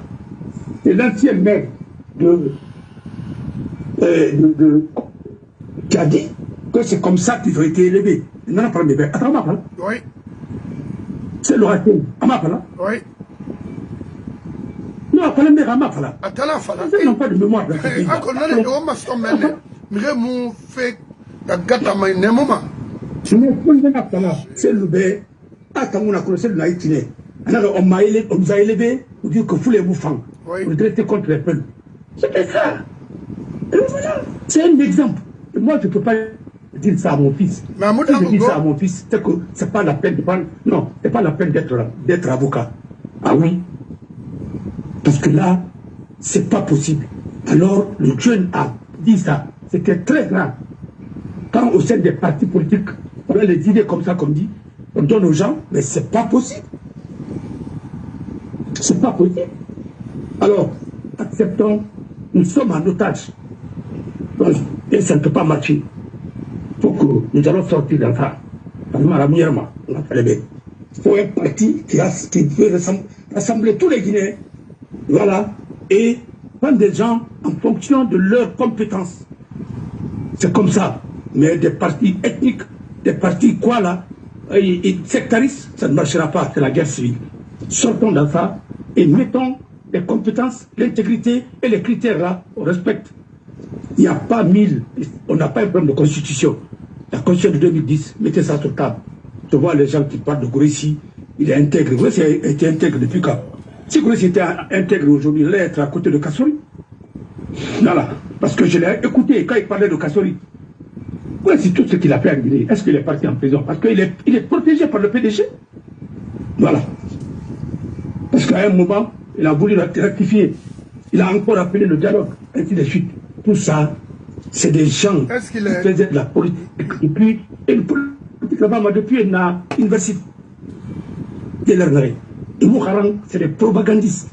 c'est l'ancien maire qui a dit que c'est comme ça qu'ils ont été élevés. Non, non, mais attends, ma parole. Oui. C'est l'orateur. À ma parole. Oui. Non, pas le maire à ma parole. Attends, la fala. Ils n'ont pas de mémoire. Encore, non, on m'a stoppé. Mais mon fait, la gâte à ma némoma. C'est le bé. Attends, on a connu le naïtine. Alors, on nous a élevés pour dire que vous les bouffants. Vous traitez contre les peuples. C'était ça. Et voilà. C'est un exemple. Et moi, je ne peux pas dire ça à mon fils. Mais si je dis ça à mon fils, c'est que ce n'est pas la peine de prendre. Non, ce n'est pas la peine d'être avocat. Ah oui. Parce que là, ce n'est pas possible. Alors, le jeune a dit ça. C'était très grave. Quand au sein des partis politiques, on a les idées comme ça, comme dit, on donne aux gens, mais ce n'est pas possible. Ce n'est pas possible. Alors, acceptons, nous sommes en otage. Et ça ne peut pas marcher. Il faut que nous allons sortir de ça. Il faut un parti qui peut rassembler tous les Guinéens. Voilà. Et prendre des gens en fonction de leurs compétences. C'est comme ça. Mais des partis ethniques, des partis quoi là, et sectaristes, ça ne marchera pas. C'est la guerre civile. Sortons de ça et mettons les compétences, l'intégrité et les critères là, on respecte. Il n'y a pas 1000, on n'a pas un problème de constitution. La constitution de 2010, mettez ça sur table. Je vois les gens qui parlent de Gouressi, il est intègre. Gouressi a été intègre depuis quand? Si Gouressi était intègre aujourd'hui, il allait être à côté de Kassori. Voilà. Parce que je l'ai écouté quand il parlait de Kassori. Gouressi, tout ce qu'il a fait en Guinée, est-ce qu'il est parti en prison? Parce qu'il est protégé par le PDG. Voilà. Parce qu'à un moment, il a voulu rectifier. Il a encore appelé le dialogue, ainsi de suite. Tout ça, c'est des gens qui faisaient de la politique. Et puis, une politique là-bas, depuis l'université de l'Arnaré. Et Mouharan, c'est des propagandistes.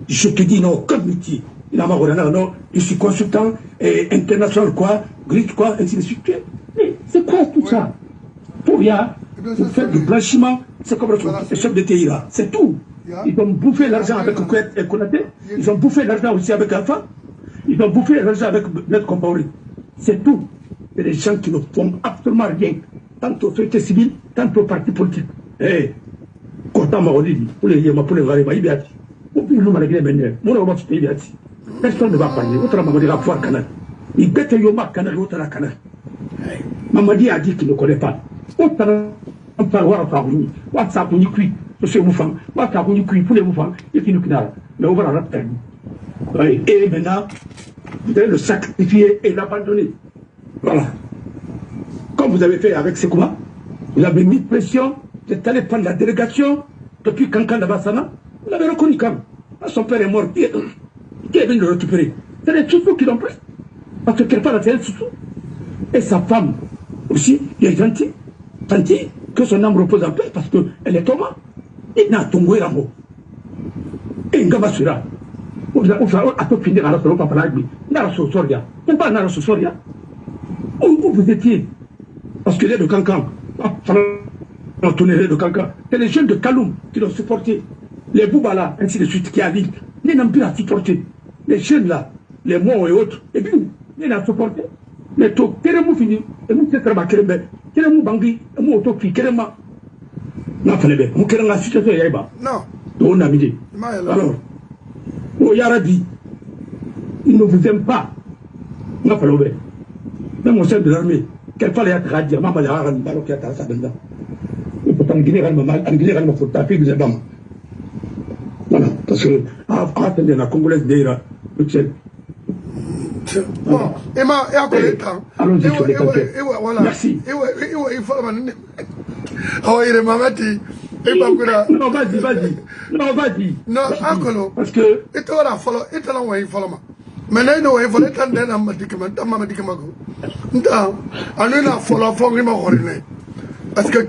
Je te dis non, comme métier. Il a marre, non, je suis consultant international, quoi, gris, quoi, ainsi de suite. Mais c'est quoi tout ça? Pour rien, vous faites du blanchiment, c'est comme le chef de TI là, c'est tout. Ils ont bouffé l'argent avec Kouet et Konaté. Ils ont bouffé l'argent aussi avec Alpha. Ils ont bouffé l'argent avec notre Compaoré. C'est tout. C'est des gens qui ne font absolument rien. Tant aux sociétés civiles, tant aux partis politiques. Eh, Korta Maolidi, pour les Yéma, pour les Varema, il y a nous malgré maintenant. Mon nom c'est Ibiati. Personne ne va parler. Autre Mamadi va voir Canal. Il bête Yoma Canal, autre la Canal. Mamadi a dit qu'il ne connaît pas. Autre on parle à Farouni. What ça pour Nikui? C'est Moufang. What ça pour Nikui? Pour les Moufang. Et qui nous kidale. Mais on va la rappeler. Et maintenant, vous allez le sacrifier et l'abandonner. Voilà. Comme vous avez fait avec Sekouba, vous avez mis pression, vous êtes allé prendre la délégation depuis Kankan de Bassana, vous l'avez reconnu quand son père est mort, qui est venu le récupérer? C'est les Tsoussous qui l'ont pris. Parce que quelque part, c'est un Tsoussou. Et sa femme aussi, il est gentil, que son âme repose en paix parce qu'elle est Thomas. Il n'a tombé la mort. Et il va sur là. On peut finir à la solo, papa, Narasso Soria. C'est pas Narasso Soria. Où vous étiez? Parce que les de Cancan, on tournait de Cancan. C'est les jeunes de Kaloum qui l'ont supporté. Les Boubala, ainsi de suite, qui a dit, ils n'ont plus à supporter. Les jeunes là, les Mots et autres, et puis, ils n'ont supporté. Mais tout, Keremou fini, et nous, c'est très Kerembe, Keremou Bangui, et nous, Otoki, Kerema. Non, Félébé, nous, Kerema, situation, Yaïba. Non. On a mis. Alors, oh Yarabi, il ne vous aime pas. Non, Félébé. Même au sein de l'armée, quel fallait être à dire, maman, il y a un ballon qui a ta ça dedans. Et pourtant, en Guinée, il faut taper, vous êtes dans. Voilà, parce que, attendez, la Congolaise d'Ira, le Tchèque. Bon, et après le temps. Allons-y sur les tempêtes. Merci. Il faut oh, il est mamati. Non, vas-y. Non, vas-y. Non, Ankolo. Parce que. Et toi, là, follow, et toi, là, il follow. Mais là, il faut le temps d'un médicament, d'un médicament. Non, on est là, follow, faut vraiment revenir. Parce que,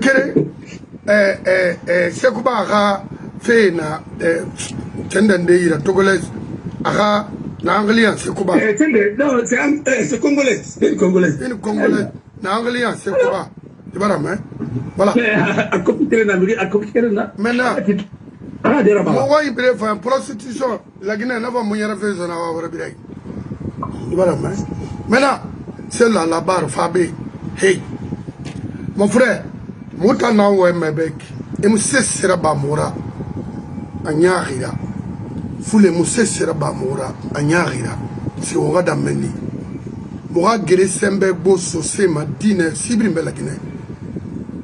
Sekouba a fait na Tendende, la Togolaise, a l'anglais, Sekouba. Non, c'est congolais. C'est une congolaise. Une congolaise, l'anglais, Sekouba. Tu vas ramener. Voilà. À compliquer na. Maintenant, Ah, des rabats. moi, il peut faire prostitution. La Guinée n'a pas moyen de faire ça. Tu vas ramener. Maintenant, c'est là, la barre, Fabé. Hey, mon frère, Mouta na oué mebek. Et mousse sera bamora. Anyarira. Foule mousse sera bamora. Anyarira. Si on va d'amener. Moura gere sembe bosso sema dine sibrimbe la Guinée.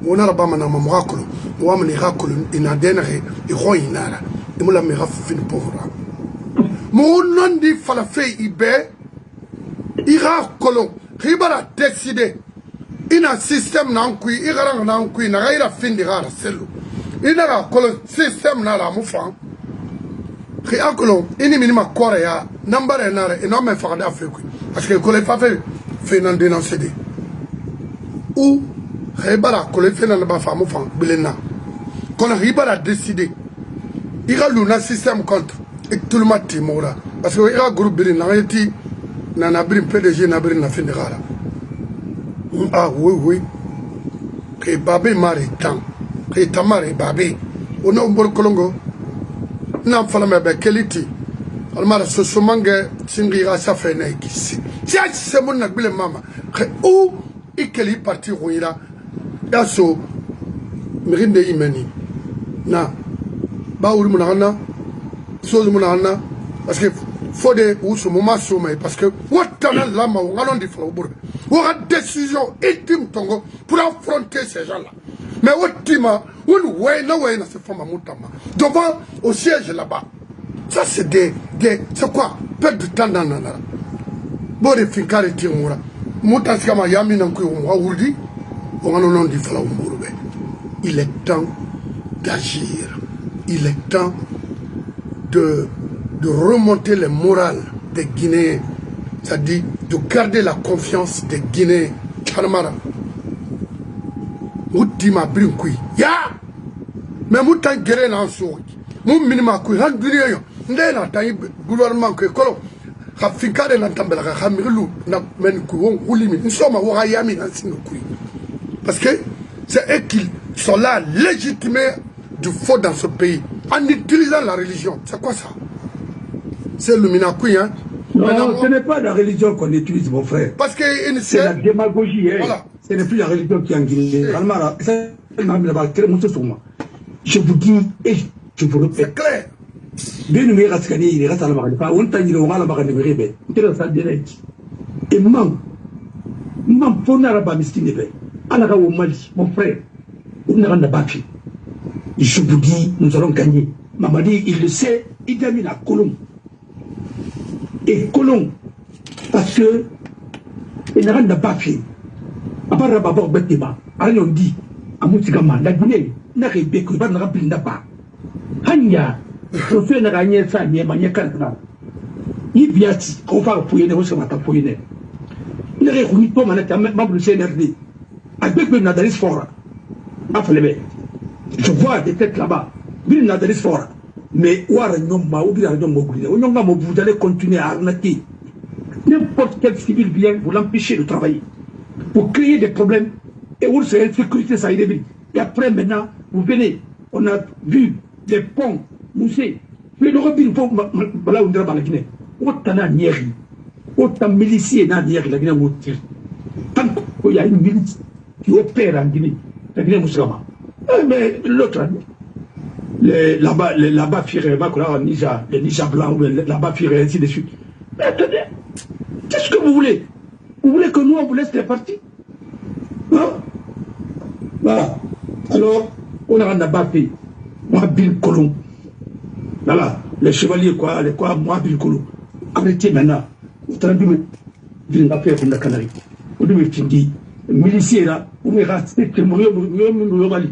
Mona rabama na mamrakolo. Moura mani rakolo inadenere. Iro inara. Et moula me rafine pauvre. Mon non di falafé ibe. Ira kolon. Ribara décidé. Ina système nan kui. Ira nan kui. Na gaira fin di gara selu. Ina ga kolon système na la moufan. Ria kolon. Ini minima korea. Nambare nare. Ina me fakada afrique. Parce que le pas fait un dénoncé. Ou Ribara, le fait dans le bafam, Bilena. Quand Ribara a décidé, il y a un système contre. Et tout le monde est mort. Parce qu'il y a un groupe de gens qui n'ont pas PDG, n'a pas fin de gare. Ah oui. Que Babé Marie tant. Que Tamari Babé. On a un bon colongo. N'a pas la même qualité. Almara sosomange singira safena ikisi tia semo na gbele mama ou ikeli parti roira yaso mirinde imeni na ba uri munana so munana parce que fode ou so moma so mais parce que wotana lama ngalon di flo burbe wa décision ultime tongo pour affronter ces gens là mais wotima wonu way na se fama mutama devant au siège là-bas. Ça c'est c'est quoi? Perdre du temps dans la. Bon, les fincars et tiens-moi. Moutaskama Yami n'a qu'un waoudi. On a le nom du Flaumbourbe. Il est temps d'agir. Il est temps de remonter le moral des Guinéens. C'est-à-dire de garder la confiance des Guinéens. Chanamara. Moutima Brinkui. Ya! Mais Moutan Guéré n'a souri. Mon minima kui handuniyo. Ndena tayi gouvernement que kolo ka fikade na tambela ka khamilu na men ku won ulimi nsoma wa yami na sino kui parce que c'est eux qui sont là légitimés du faux dans ce pays en utilisant la religion. C'est quoi ça? C'est le minakui hein. Non, ce n'est pas la religion qu'on utilise mon frère. Parce que c'est la démagogie hein. Voilà. Ce n'est plus la religion qui est en Guinée. Je vous dis et je vous répète. C'est clair. Bien nous reste gagné, il reste à la marque. Pas on t'a dit le roi la marque de Méribé. Tu es ça direct. Et mam fona raba miskine be. Alaka au Mali, mon frère. On n'a rien à battre. Je vous dis, nous allons gagner. Mamadi, il le sait, il termine à Colomb. Et Colomb, parce que il n'a rien à battre. À part Rababor Betima, on dit, à Moutigama, la Guinée, n'a rien à battre, n'a rien à battre. Hanya. Je fais une gagnée ça, il y a un canard. Il vient, on va appuyer les ressources à appuyer. Il est réuni pour membre du CNRD. Avec le Nadalis Fora. Je vois des têtes là-bas. Le Nadalis Fora. Mais vous allez continuer à arnaquer. N'importe quel civil vient vous l'empêcher de travailler. Pour créer des problèmes. Et vous serez sécurité, ça y est. Et après, maintenant, vous venez. On a vu des ponts. Moussé, mais le rebine pour là où on est dans la Guinée. Autant de nieri, autant de miliciens dans la Guinée. Tant qu'il y a une milice qui opère en Guinée, la Guinée musulmane. Mais l'autre, là-bas, firé, les Nija blancs, là-bas, firé, ainsi de suite. Mais attendez, qu'est-ce que vous voulez? Vous voulez que nous, on vous laisse les partis? Hein? Voilà. Alors, on a là-bas fait. Moi, Bill Colomb. Voilà, les chevaliers, moi, Bilkolo. Arrêtez maintenant. Vous avez dit, vous avez fait la Canarie. Vous avez dit, miliciens là, vous avez raté, vous avez Mali.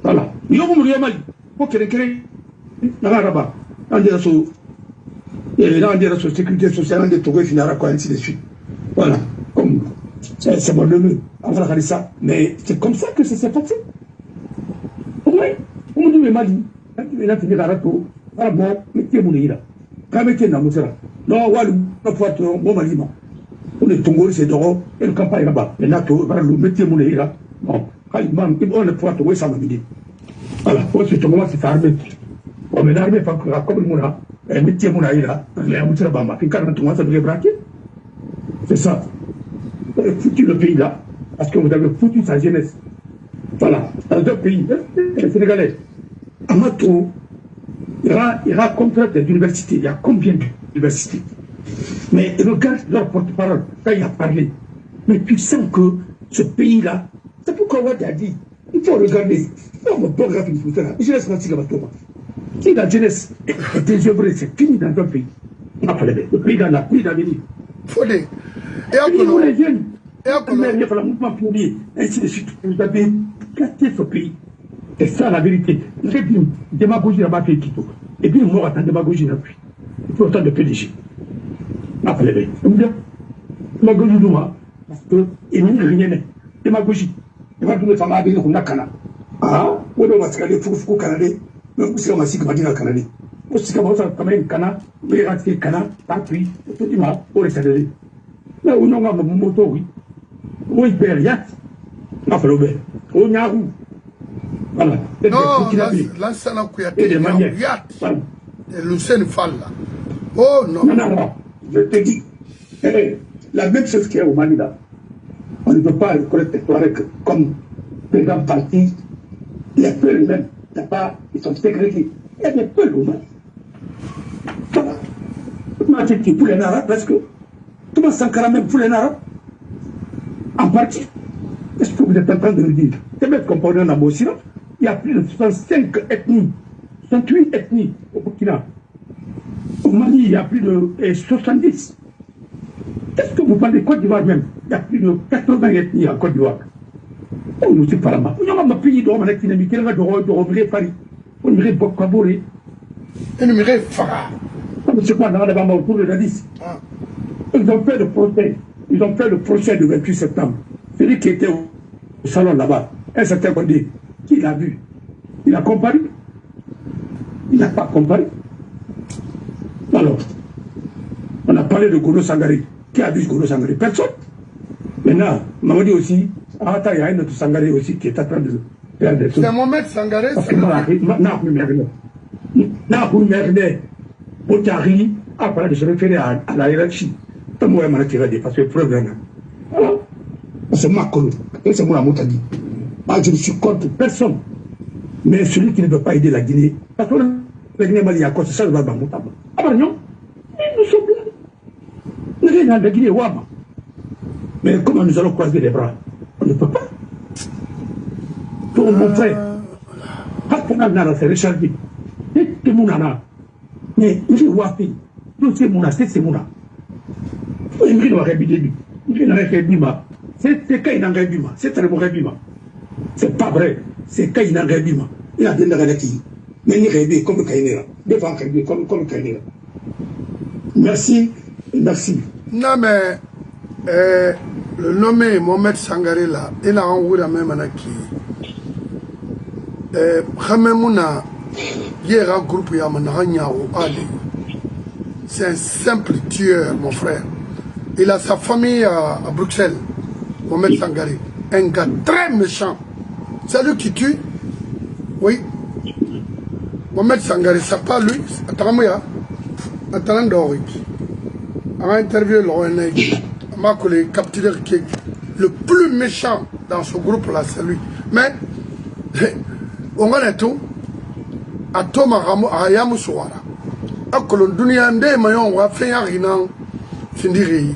Voilà. Vous avez Mali. Vous avez créé, là-bas, dans des sécurité sociale, dans des tourés, ainsi de suite. Voilà. Comme, c'est bon le mieux. On va regarder ça. Mais c'est comme ça que ça s'est passé. Oui, on dit, Mali. Quand tu es là, tu es là, ah bon, mettez mon ira. Quand mettez dans mon sera. Non, ouais, le poitou, bon malima. On est tombé, c'est d'or, et le campagne là-bas. Et là, tu vas le mettez mon ira. Bon, on ne pourra trouver ça dans l'idée. Voilà, ensuite on commence à s'armer. On met l'armée, comme le Mouna, un métier Mouna est là, les Amoutra Bama, puis quand on commence à devenir braquer. C'est ça. Vous avez foutu le pays là, parce que vous avez foutu sa jeunesse. Voilà, dans deux pays, les Sénégalais, à Matou, il y aura combien d'universités, il y a combien d'universités. Mais regarde leur porte-parole, quand il a parlé. Mais tu sens que ce pays-là, c'est pourquoi Wadi a dit, il faut regarder. Non, mon bon graphique, je laisse ma tigre à toi. Si la jeunesse est désœuvrée, c'est fini dans ton pays. Le pays dans la pluie d'avenir. Fodé. Et pour les jeunes, il y a le mouvement pionnier, ainsi de suite. Vous avez gâté ce pays. C'est ça la vérité. Vous avez une démagogie là-bas fait Quito. Et puis, on attend démagogie là-dessus. Il faut autant de PDG. Appelez-le. Démagogie d'Ouma. Parce que, il n'y a rien. Démagogie. Démagogie de femme à venir, on a Kana. Ah, on va se regarder Foukou Canadien. Mais vous savez, on va se regarder Canadien. Vous savez, on va se regarder Kana. Vous allez regarder Kana. Tapui. Tout le monde. Pour les salariés. Là où on a mon moto, oui. Oui, Bériat. On fait le bel. On y a où? Voilà. Non, là, ça n'a pas été. Et des manières. Et Lucien Fall là. Oh non. Non. Je te dis. La même chose qu'il y a au Mali là. On ne peut pas reconnaître comme président parti. Les peuples même. Ils sont ségrégés. Il y a des peuples au Mali. Voilà. Comment tu pour les Arabes parce que. Comment Sankara même pour les Arabes? En partie. Qu'est-ce que vous êtes en train de nous dire? C'est même comparé en Abossina. Il y a plus de 65 ethnies, 68 ethnies au Burkina. Au Mali, il y a plus de 70. Qu'est-ce que vous parlez de Côte d'Ivoire même? Il y a plus de 80 ethnies en Côte d'Ivoire. On nous sait pas là-bas. On a un pays d'homme avec une amitié, on a de Paris. On irait Bokaboré. On irait Farah. C'est quoi, on a d'abord autour de la 10. Ils ont fait le procès. Ils ont fait le procès du 28 septembre. Celui qui était au salon là-bas, un certain Condé, qui l'a vu? Il a comparé? Il n'a pas comparé. Alors, on a parlé de Gono Sangari. Qui a vu Gono Sangari? Personne. Maintenant, Mamadi aussi, il y a un autre Sangari aussi qui est en train de faire des choses. C'est Mohamed Sangaré. Otari a parlé de se référer à la hiérarchie. Pas moi, je m'en parce que preuve là. Voilà. C'est Makolo. C'est moi, Moutadi. Moi, je ne suis contre personne. Mais celui qui ne veut pas aider la Guinée, parce que la Guinée Mali a cause ça, le Baba Moutaba. Ah ben non, nous sommes là. Nous sommes dans la Guinée Wama. Mais comment nous allons croiser les bras? On ne peut pas. Pour mon frère, Hakana Nara, c'est Richard Guy. C'est mon nana. Mais il est Wafi. Nous, c'est mon assiette, c'est mon nana. Il me dit, il c'est Kaïnan Rebima, c'est très bon Rebima. C'est pas vrai, c'est Kaïnan Rebima. Il a donné la qui. Mais il rêve comme Kaïnera. Devant Kaïnera, comme Kaïnera. Merci, merci. Non, mais le nommé Mohamed Sangaré là, il a envoyé la même anaki. Khamemouna, hier un groupe Yamanahanya ou Ali. C'est un simple tueur, mon frère. Il a sa famille à Bruxelles, Mohamed Sangaré. Un gars très méchant. C'est lui qui tue. Oui. Mohamed Sangaré, c'est pas lui. Attends, attends, on a interviewé l'ONG. Le capitaine qui est le plus méchant dans ce groupe-là, c'est lui. Mais, on a tout. À Thomas Ramo, à Yamousouara. À Colon Dunia, Ndemayon, on a fait un rinan. Findiri.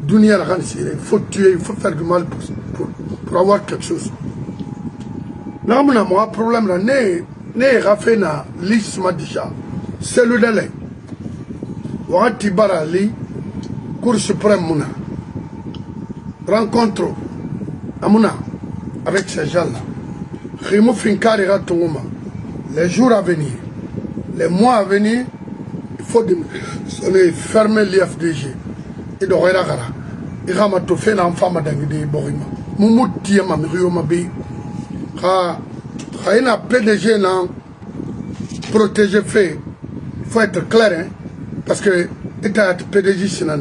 Dunia, il faut tuer, il faut faire du mal pour avoir quelque chose. Là, on a un problème là. Ne rafé na l'isma déjà. C'est le délai. Wati Barali, Cour suprême Mouna. Rencontre à Mouna avec ces gens-là. Rimo Finkari Ratunguma. Les jours à venir, les mois à venir, il faut fermer l'IFDG. Et de Rera. Il va me faire un femme d'Angidi Borima. Moumouti ma Mirio Mabi. Il y a un PDG protégé fait. Il faut être clair, hein, parce que l'État PDG c'est un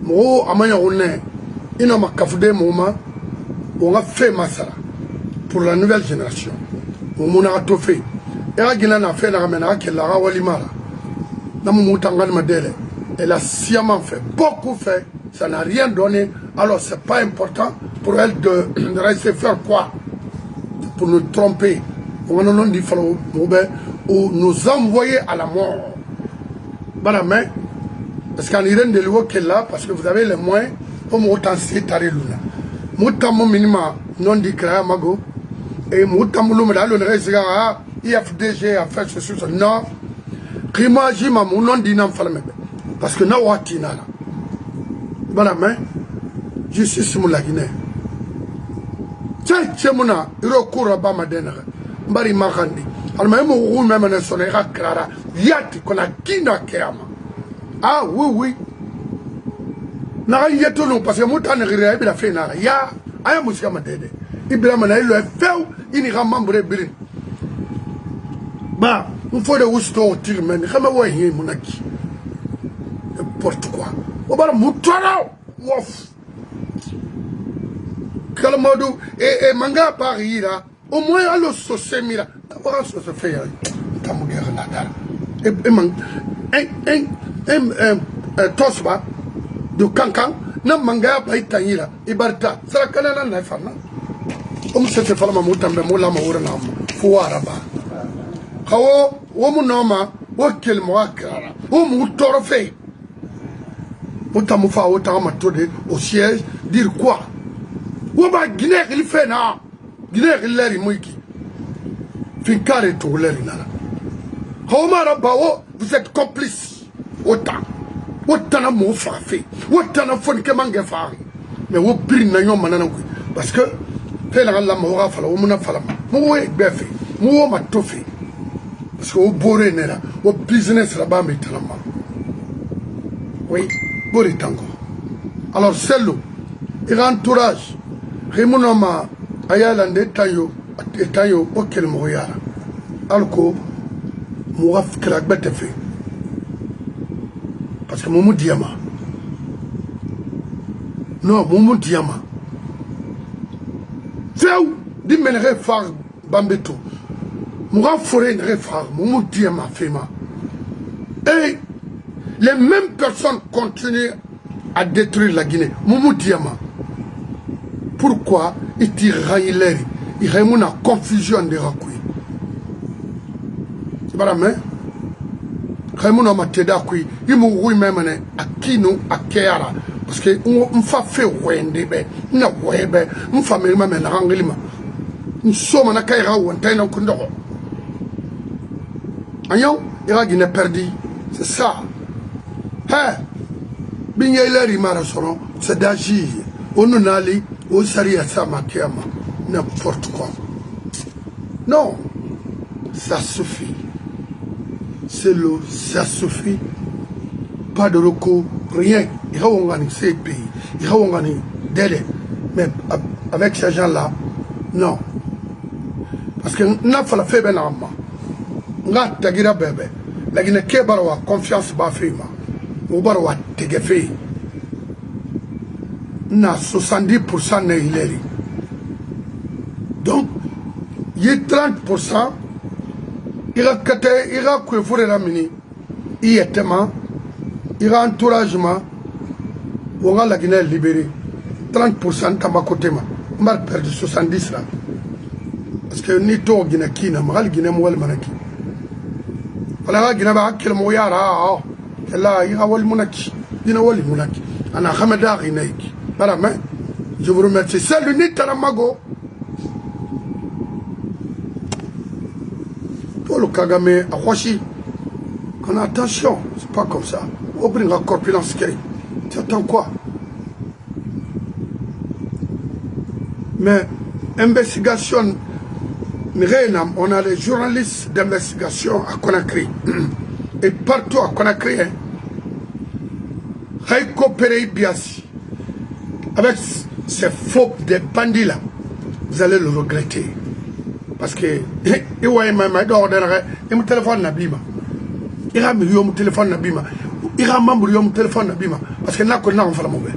Mo Amaya Rune, il n'a pas café moment. on a fait Massara pour la nouvelle génération. On a tout fait. Et la Guinée a fait la ramena qui la Rawalimara. Elle a sciemment fait, beaucoup fait, ça n'a rien donné. Alors c'est pas important pour elle de rester faire quoi? Pour nous tromper. On a dit ou nous envoyer à la mort. Voilà, mais parce qu'en Irène de l'eau qu'elle là, parce que vous avez les moyens, comme autant c'est taré luna. Moutam minima non dit créa mago et moutam lumada le reste IFDG a fait ceci non. Rima jima mon non dit non falme parce que na watina là. Voilà, mais justice mon la Guinée. Tiens mona recours ba madena mbari makandi. Alors même au même ne sonnera clara yati qu'on a kina keama. Ah oui. Na yeto non parce que mutane riya bi la fe na ya aya musika madede. Ibrahim na ilo feu ini ramambre birin. Bah, il faut de ousto tir men xama way he munaki. N'importe quoi. O bara mutara wof. Kalmodo et manga Paris là, au moins allo sosemira. D'abord ça se fait tamugera la dara. Et man tosba de kankan na manga ba itanyira ibarta sara kana na fana. Se te fala mamutambe mola mawura na fuara ba. Kawo wo mu noma wo kelmo akara. Wo mu torofé. Mutamufa wo tama tode au siège dire quoi? Woba Guinée il fait na Guinée il leri muiki finkare to leri nana Homara bawo vous êtes complices autant na mo fafe autant na fon ke mange faari mais wo piri na nyoma nana ko parce que fait la mo ga fala wo muna fala mo wo befe mo wo ma tofi parce que wo boré nera wo business la ba metalama oui bori tango alors cello il entourage Rimunoma ayalande tayo okel moyara alko mouraf krak betefe parce que momu diama non momu diama feu di menere far bambeto mouraf forêt ne far momu diama fema et les mêmes personnes continuent à détruire la Guinée momu diama. Pourquoi il tire il y a une confusion de Rakui. C'est pas la main. Il y a une mateda qui il m'a même à qui nous à Kéara parce que on fait wende be na webe on fait même na ranglima. Nous sommes na Kéara ou on kundo. Ayon il a Guinée perdu. C'est ça. Hein? Bien il a rimara soron c'est d'agir. On allait au Saria Samakiama, n'importe quoi. Non, ça suffit. C'est l'eau, ça suffit. Pas de recours, rien. Il y a un ces pays, il y a un délai. Mais avec ces gens-là, non. Parce que n'a pas la fait ben amma. N'a tagira bébé. La Guinée qui a confiance bafima. Ou barwa tegefe. Na 70% ne ileri. Donc, il y a 30%, il y a que vous ramini, il y a tellement, il y a entouragement, on a la Guinée libérée. 30% tabac-côté-ma, on va perdre 70 là. Parce que ni to Guinée qui n'a pas Guinée mouel manaki. Voilà la Guinée va quel moyara, là il y a wal monaki, il y a wal monaki, on a Hamada Rineiki. Voilà, mais je vous remercie. C'est l'unité Taramago. Pour le Kagame, à Rochi, qu'on a attention, c'est pas comme ça. On bring la corpulence. Tu attends quoi? Mais, investigation, on a les journalistes d'investigation à Conakry. Et partout à Conakry, il faut coopérer bien. Avec ces faux des bandits là, vous allez le regretter. Parce que, il voyait même, il me téléphone Nabima. Il a mis mon téléphone Nabima. Il a membre mon téléphone Nabima. Parce que là, on a fait la mauvaise.